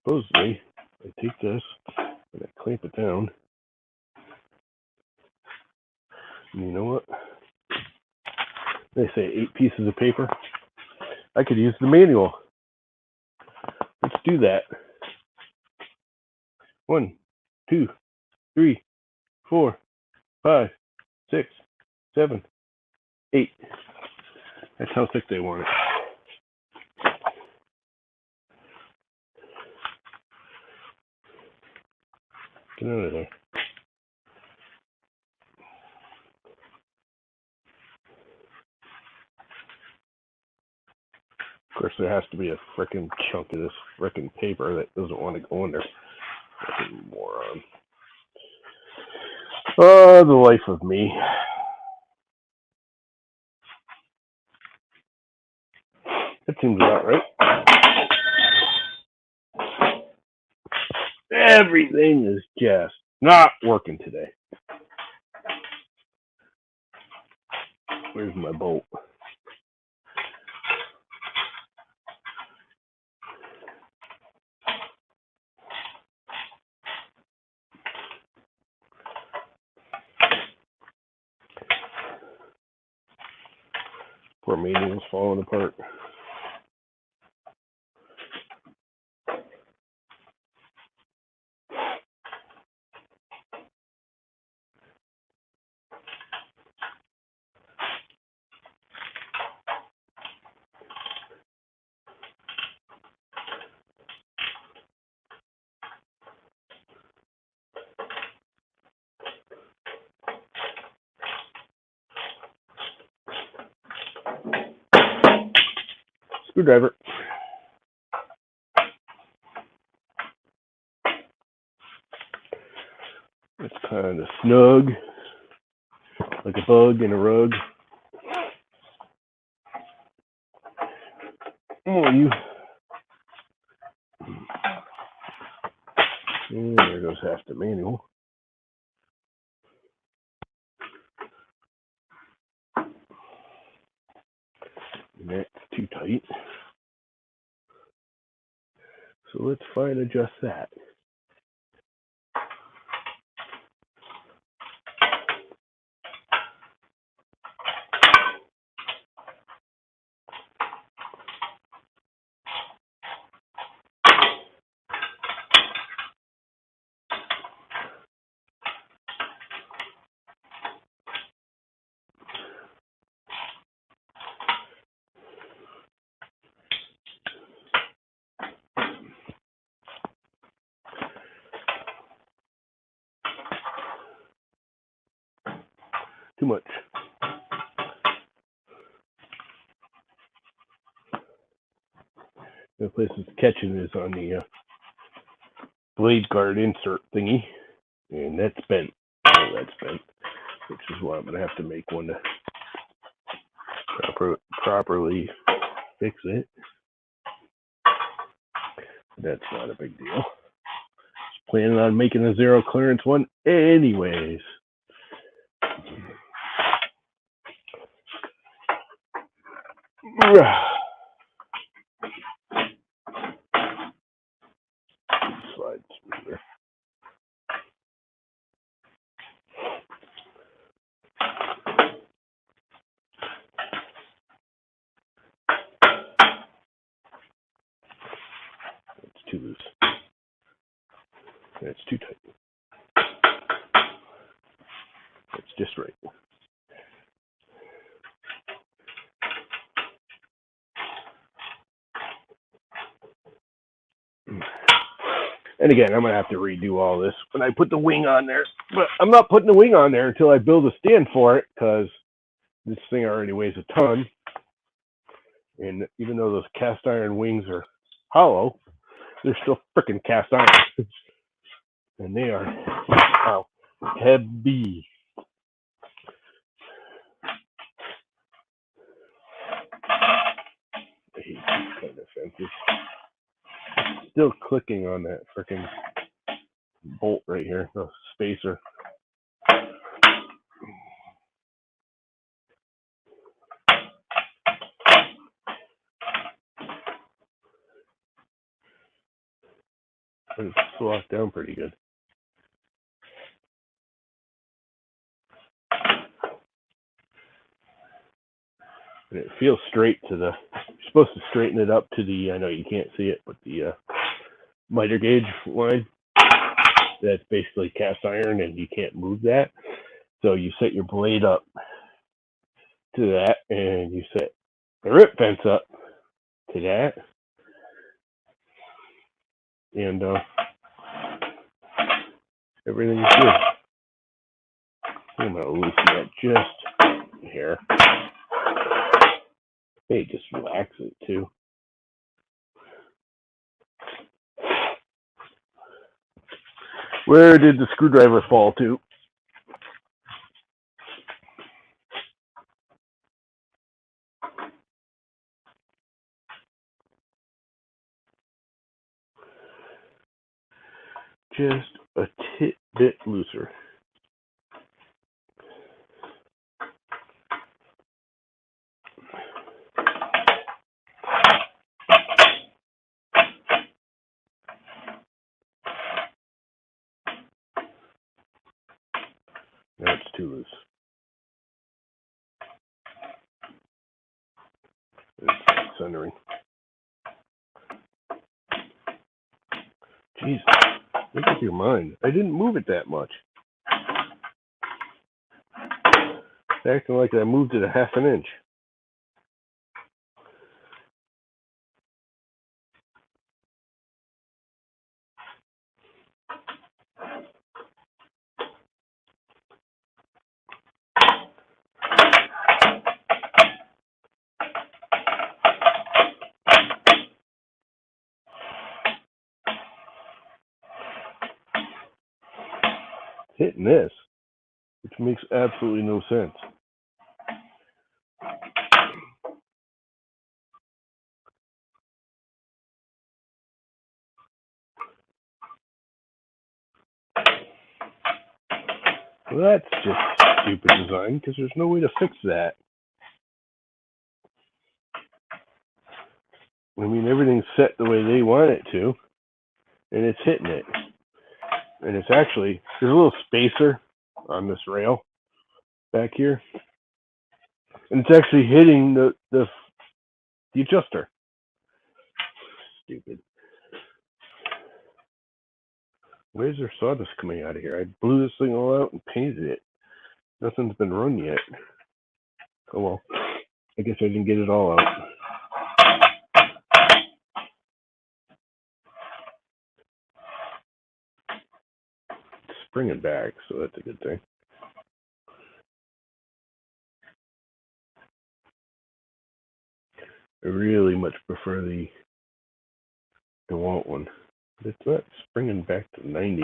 S1: Supposedly, I take this and I clamp it down. And you know what? They say 8 pieces of paper. I could use the manual. Let's do that. 1, 2, 3, 4, 5, 6, 7, 8. That's how thick they want it. Get out of there. Of course, there has to be a frickin' chunk of this frickin' paper that doesn't want to go in there. Frickin' moron. Oh, the life of me. That seems about right. Everything is just not working today. Where's my bolt? Poor medium's falling apart. Screwdriver. It's kind of snug, like a bug in a rug. Oh, you. And there goes half the manual. And that's too tight. So let's fine adjust that. Too much. The place it's catching is on the blade guard insert thingy, and that's bent. Oh, that's bent, which is why I'm going to have to make one to properly fix it. That's not a big deal. Just planning on making a zero clearance one anyways. Slide smoother. It's too loose. That's too tight. It's just right. And again, I'm going to have to redo all this when I put the wing on there. But I'm not putting the wing on there until I build a stand for it, because this thing already weighs a ton. And even though those cast iron wings are hollow, they're still freaking cast iron. And they are, wow, heavy. I hate these kind of fences. Still clicking on that freaking bolt right here, the spacer. But it's locked down pretty good. And it feels straight to the, you're supposed to straighten it up to the, I know you can't see it, but the miter gauge line. That's basically cast iron and you can't move that. So you set your blade up to that and you set the rip fence up to that. And everything's good. I'm going to loosen that just here. Hey, just relax it too. Where did the screwdriver fall to? just a bit looser. Now it's too loose. It's centering. Jeez, look at your mind. I didn't move it that much. It's acting like I moved it a half an inch. Hitting this, which makes absolutely no sense. Well, that's just stupid design because there's no way to fix that. I mean, everything's set the way they want it to, and it's hitting it. And it's actually, there's a little spacer on this rail back here, and it's actually hitting the adjuster. Stupid. Where's their sawdust coming out of here? I blew this thing all out and painted it. Nothing's been run yet. Oh well, I guess I didn't get it all out. It's springing back, so that's a good thing. I really much prefer the DeWalt one. It's not springing back to 90.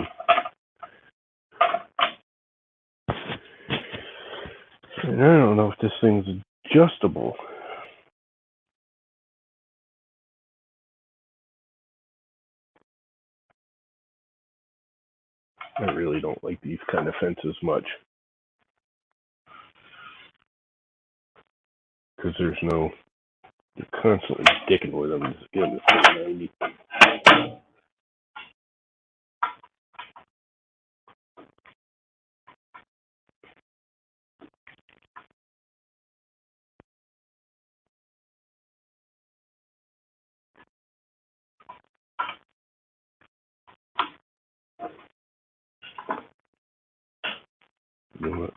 S1: And I don't know if this thing's adjustable. I really don't like these kind of fences much. Because there's no, you're constantly dicking with them. Just getting this thing 90. You know what?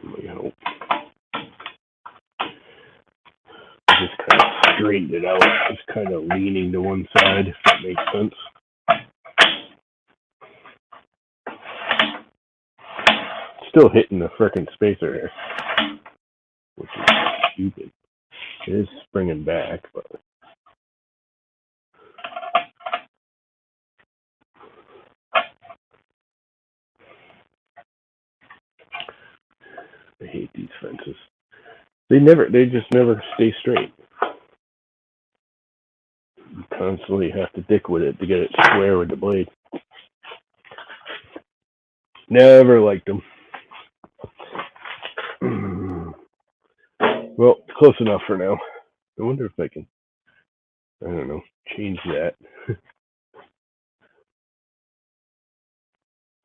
S1: Let me help. I just kind of straightened it out. It's kind of leaning to one side, if that makes sense. Still hitting the frickin' spacer here, which is stupid. It is springing back, but I hate these fences. They just never stay straight. You constantly have to dick with it to get it square with the blade. Never liked them. Well, close enough for now. I wonder if I can, I don't know, change that.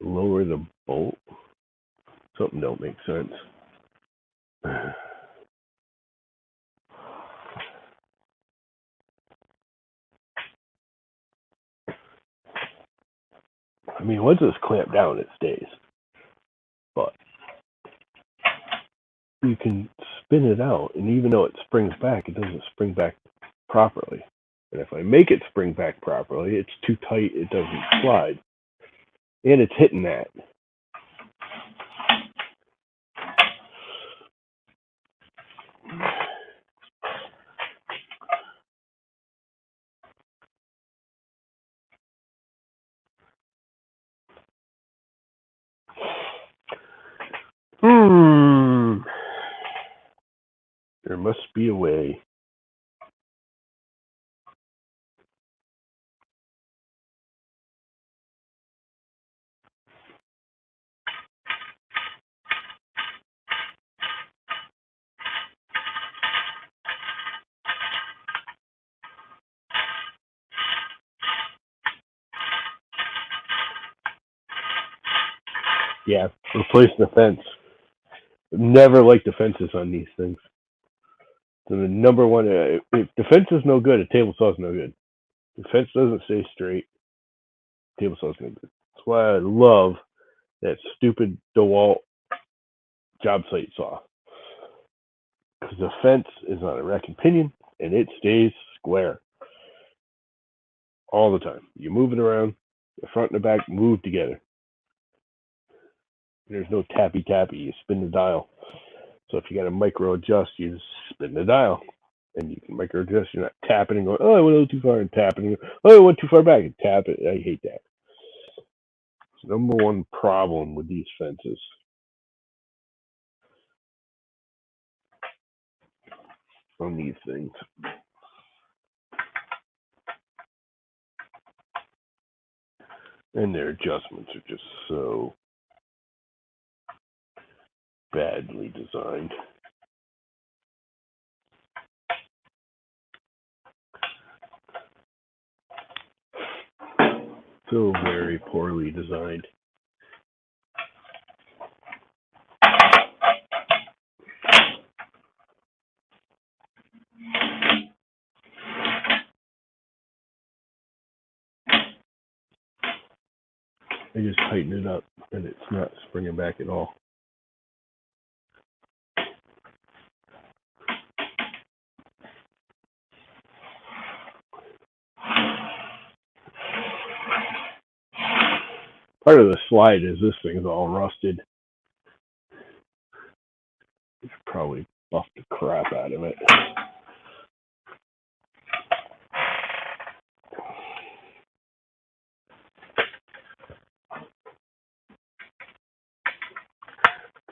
S1: Lower the bolt. Something don't make sense. I mean, once it's clamped down, it stays. But you can spin it out, and even though it springs back, it doesn't spring back properly. And if I make it spring back properly, it's too tight, it doesn't slide. And it's hitting that. There must be a way. Yeah, replace the fence. Never liked the fences on these things. So the number one, if the fence is no good, a table saw is no good. If the fence doesn't stay straight, table saw is no good. That's why I love that stupid DeWalt job site saw. Because the fence is on a rack and pinion, and it stays square all the time. You move it around, the front and the back move together. There's no tappy. You spin the dial. So if you got to micro adjust, you just spin the dial. And you can micro adjust. You're not tapping and going, oh, I went a little too far and tapping. Oh, I went too far back and tap it. I hate that. It's the number one problem with these fences. On these things. And their adjustments are just so badly designed. So very poorly designed. I just tighten it up and it's not springing back at all. Part of the slide is this thing's all rusted. It's probably buffed the crap out of it.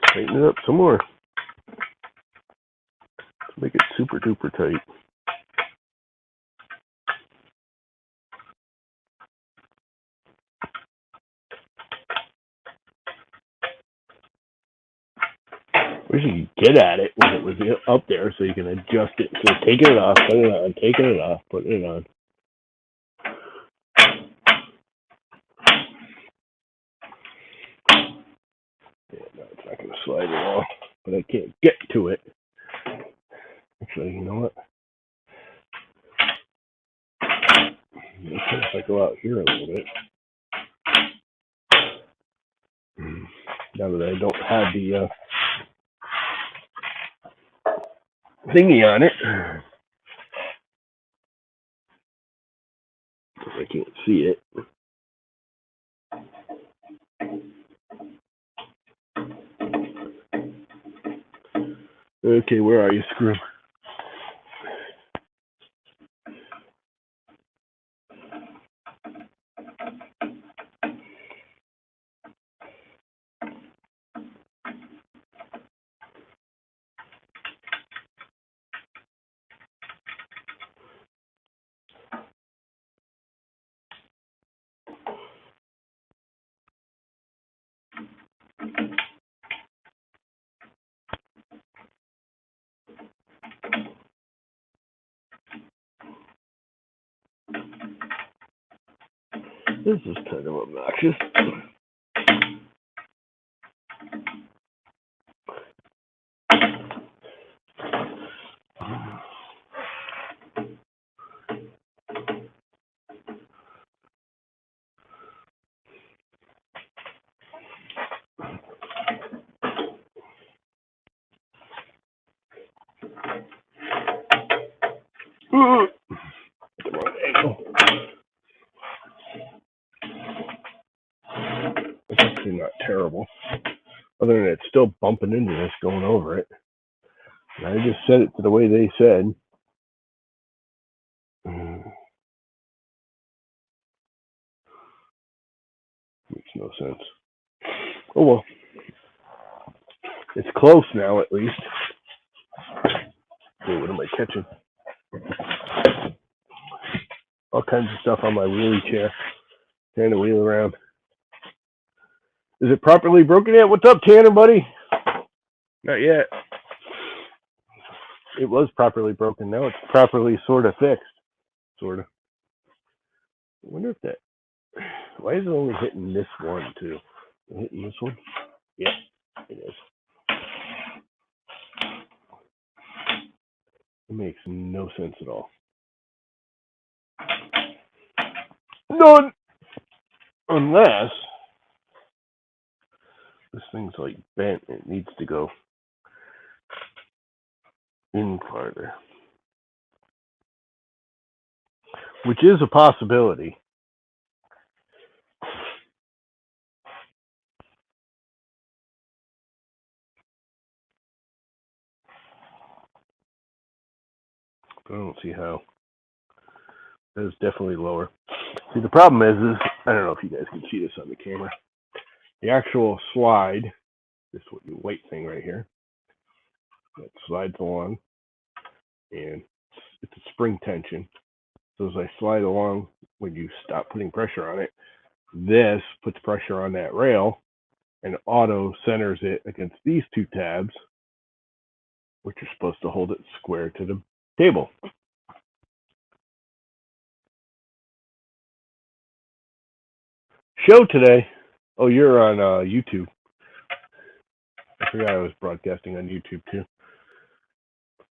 S1: Tighten it up some more. Let's make it super duper tight. Wish you could get at it when it was up there so you can adjust it. So taking it off, putting it on, taking it off, putting it on. Yeah, no, it's not going to slide at all, but I can't get to it. Actually, you know what? If I go out here a little bit. Now that I don't have the thingy on it, I can't see it. Okay, where are you, Screw? This is kind of obnoxious. The wrong angle. It's actually not terrible. Other than it's still bumping into this going over it. And I just set it to the way they said. Makes no sense. Oh well. It's close now, at least. see, what am I catching? All kinds of stuff on my wheelie chair. Trying to wheel around. Is it properly broken yet? What's up, Tanner, buddy? Not yet. It was properly broken. Now it's properly sort of fixed. Sort of. I wonder if that... Why is it only hitting this one, too? Hitting this one? Yeah, it is. It makes no sense at all. None! Unless this thing's like bent. It needs to go in farther. Which is a possibility. But I don't see how. That is definitely lower. See, the problem is I don't know if you guys can see this on the camera. The actual slide, this white thing right here, that slides along, and it's a spring tension. So as I slide along, when you stop putting pressure on it, this puts pressure on that rail, and auto centers it against these two tabs, which are supposed to hold it square to the table. Show today. Oh, you're on YouTube. I forgot I was broadcasting on YouTube too.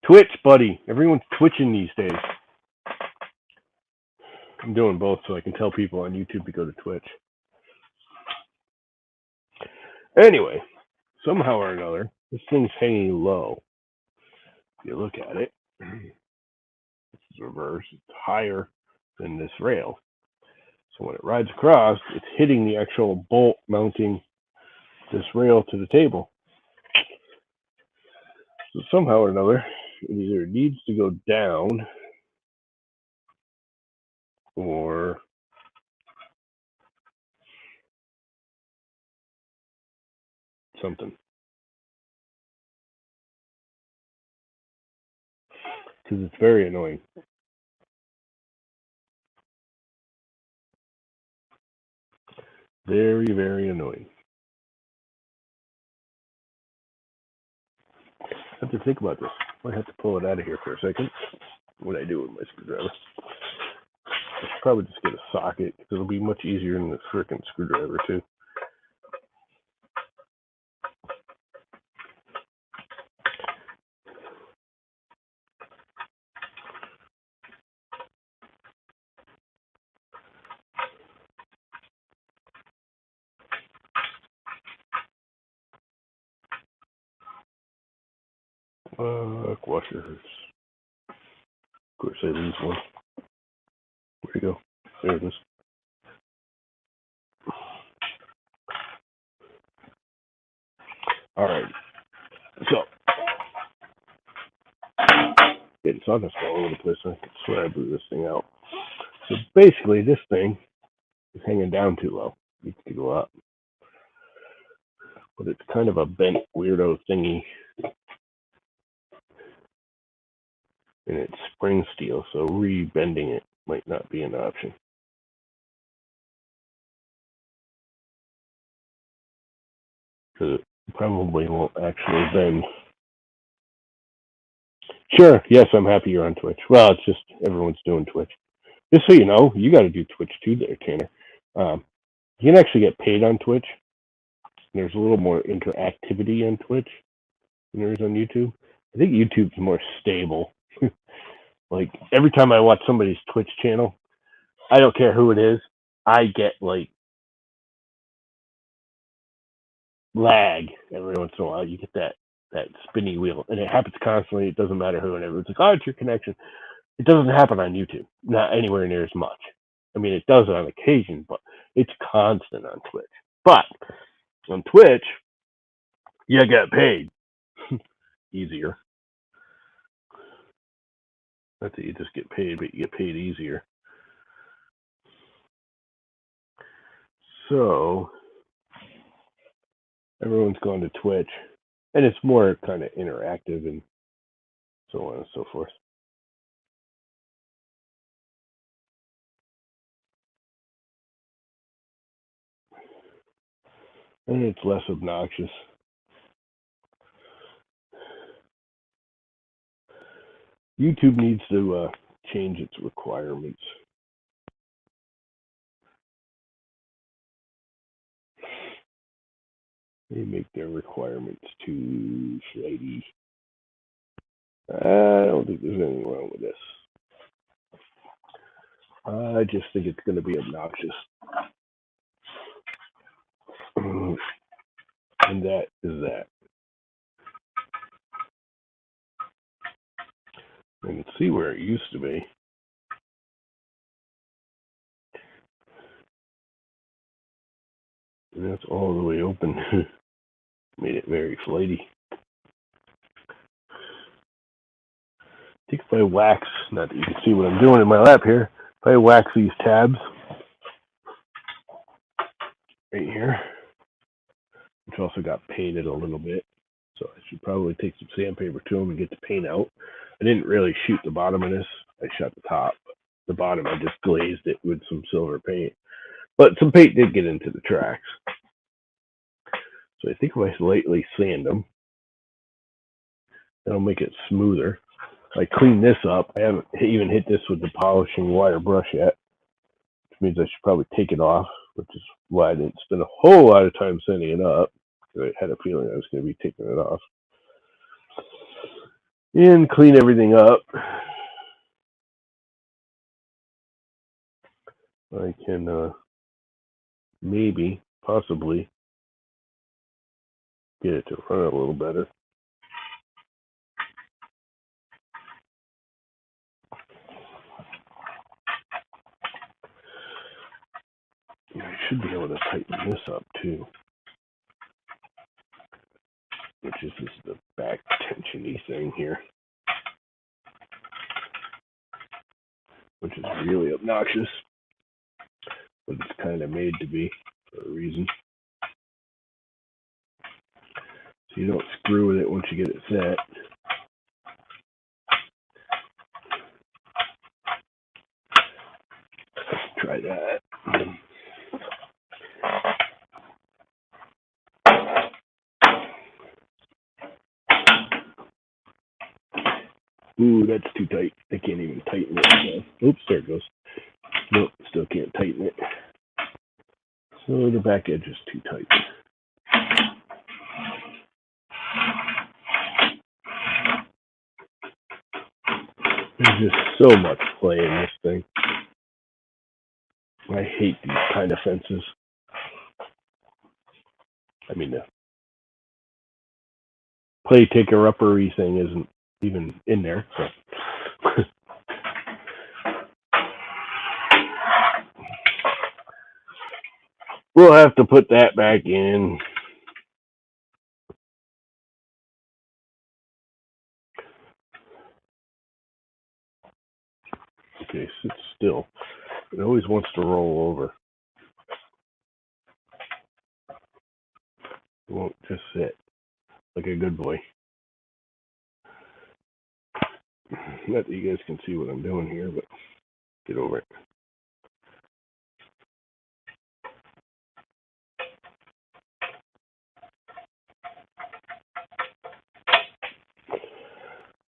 S1: Twitch, buddy. Everyone's twitching these days. I'm doing both so I can tell people on YouTube to go to Twitch. Anyway, somehow or another, this thing's hanging low. If you look at it, it's reverse. It's higher than this rail. So when it rides across, it's hitting the actual bolt mounting this rail to the table. So somehow or another, it either needs to go down or something. Because it's very annoying. Very, very annoying. I have to think about this. I might have to pull it out of here for a second. What I do with my screwdriver. I should probably just get a socket because it'll be much easier than the frickin' screwdriver too. Washers. Of course, I lose one. Where'd it go? There it is. All right. So, it's sawdust all over the place. I can swear I blew this thing out. So basically, this thing is hanging down too low. It needs to go up. But it's kind of a bent, weirdo thingy. And it's spring steel, so re-bending it might not be an option. Because it probably won't actually bend. Sure, yes, I'm happy you're on Twitch. Well, it's just everyone's doing Twitch. Just so you know, you got to do Twitch too there, Tanner. You can actually get paid on Twitch. There's a little more interactivity on Twitch than there is on YouTube. I think YouTube's more stable. Like, every time I watch somebody's Twitch channel, I don't care who it is, I get, like, lag every once in a while. You get that spinny wheel, and it happens constantly. It doesn't matter who, and everyone's like, oh, it's your connection. It doesn't happen on YouTube, not anywhere near as much. I mean, it does on occasion, but it's constant on Twitch. But on Twitch, you get paid easier. Not that you just get paid, but you get paid easier. So everyone's going to Twitch, and it's more kind of interactive and so on and so forth. And it's less obnoxious. YouTube needs to change its requirements. They make their requirements too shady. I don't think there's anything wrong with this. I just think it's going to be obnoxious. And that is that. I can see where it used to be. And that's all the way open. Made it very flighty. I think if I wax, not that you can see what I'm doing in my lap here, if I wax these tabs right here, which also got painted a little bit, so I should probably take some sandpaper to them and get the paint out. I didn't really shoot the bottom of this. I shot the top. The bottom, I just glazed it with some silver paint. But some paint did get into the tracks. So I think if I lightly sand them, that'll make it smoother. I clean this up. I haven't even hit this with the polishing wire brush yet, which means I should probably take it off, which is why I didn't spend a whole lot of time sanding it up. I had a feeling I was going to be taking it off. And clean everything up. I can maybe, possibly, get it to run a little better. I should be able to tighten this up too, which is just the back tensiony thing here, which is really obnoxious, but it's kind of made to be for a reason. So you don't screw with it once you get it set. Let's try that. Ooh, that's too tight. I can't even tighten it. Oops, there it goes. Nope, still can't tighten it. So the back edge is too tight. There's just so much play in this thing. I hate these kind of fences. I mean, the play taker uppery thing isn't even in there. So. We'll have to put that back in. Okay, sit still. It always wants to roll over. It won't just sit like a good boy. Not that you guys can see what I'm doing here, but get over it.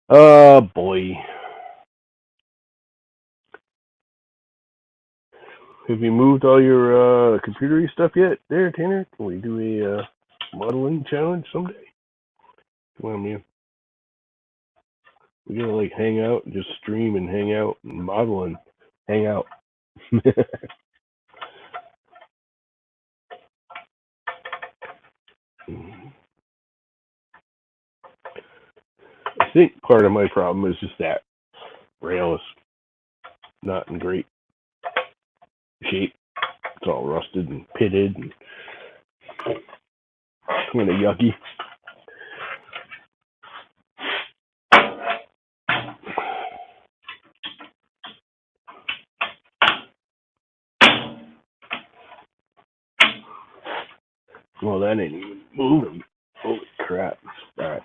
S1: Oh boy. Have you moved all your computery stuff yet there, Tanner? Can we do a modeling challenge someday? Come on, man. We're gonna like hang out and just stream and hang out and model and hang out. I think part of my problem is just that rail is not in great shape. It's all rusted and pitted and kind of yucky. Well, that ain't even moving. Holy crap. All right.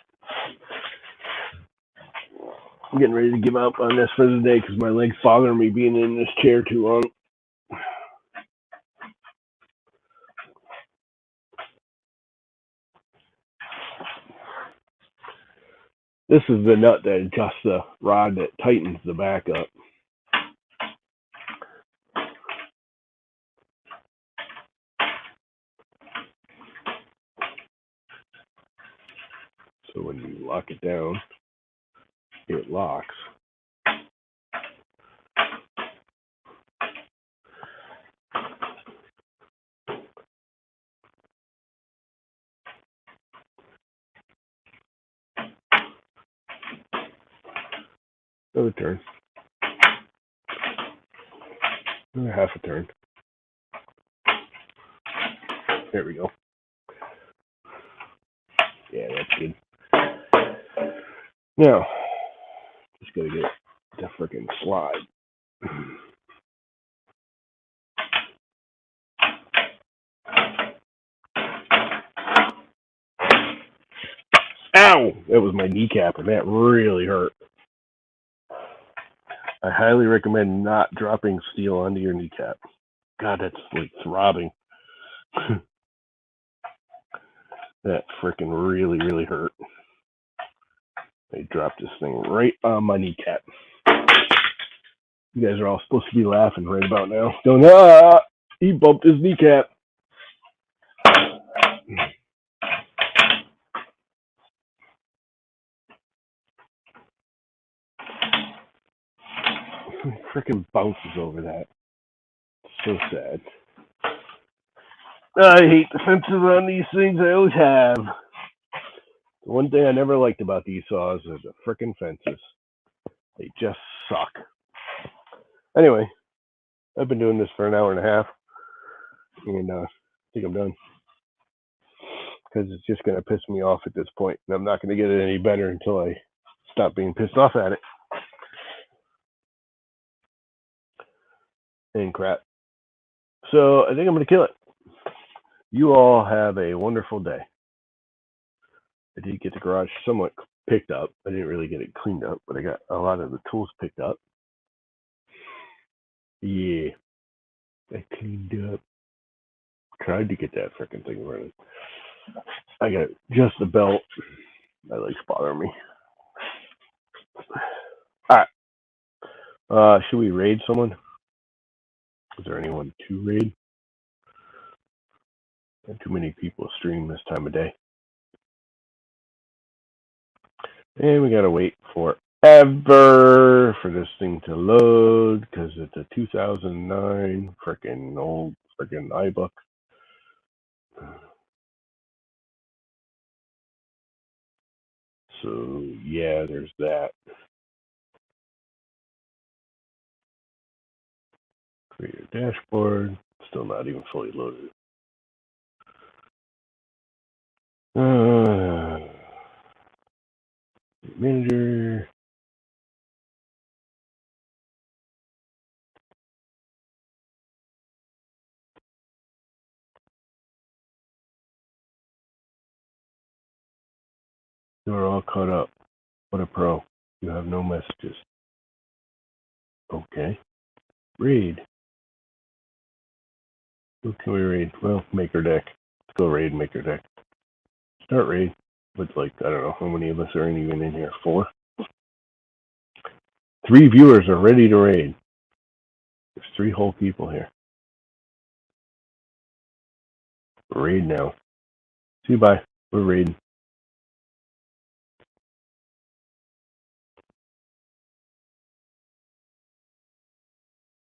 S1: I'm getting ready to give up on this for the day because my legs bother me being in this chair too long. This is the nut that adjusts the rod that tightens the back up. So when you lock it down, it locks. Another turn. Another half a turn. There we go. Yeah, that's good. Now, just gotta get the frickin' slide. Ow! That was my kneecap, and that really hurt. I highly recommend not dropping steel onto your kneecap. God, that's like throbbing. That frickin' really, really hurt. I dropped this thing right on my kneecap. You guys are all supposed to be laughing right about now. Going, he bumped his kneecap. Frickin' bounces over that. So sad. I hate the fences on these things. I always have. The one thing I never liked about these saws is the frickin' fences. They just suck. Anyway, I've been doing this for an hour and a half, and I think I'm done. Because it's just going to piss me off at this point, and I'm not going to get it any better until I stop being pissed off at it. And crap. So I think I'm going to kill it. You all have a wonderful day. I did get the garage somewhat picked up. I didn't really get it cleaned up, but I got a lot of the tools picked up. Yeah. I cleaned up. Tried to get that freaking thing running. I got just the belt. My legs bother me. Alright. Should we raid someone? Is there anyone to raid? Not too many people stream this time of day. And we gotta wait forever for this thing to load because it's a 2009 freaking old freaking iBook. So yeah, there's that. Create a dashboard. Still not even fully loaded. Manager. You are all caught up. What a pro. You have no messages. Okay. Raid. Who can we raid? Well, Maker Deck. Let's go raid Maker Deck. Start raid. With like, I don't know how many of us are even in here. 4? 3 viewers are ready to raid. There's 3 whole people here. Raid now. See you, bye. We're raiding.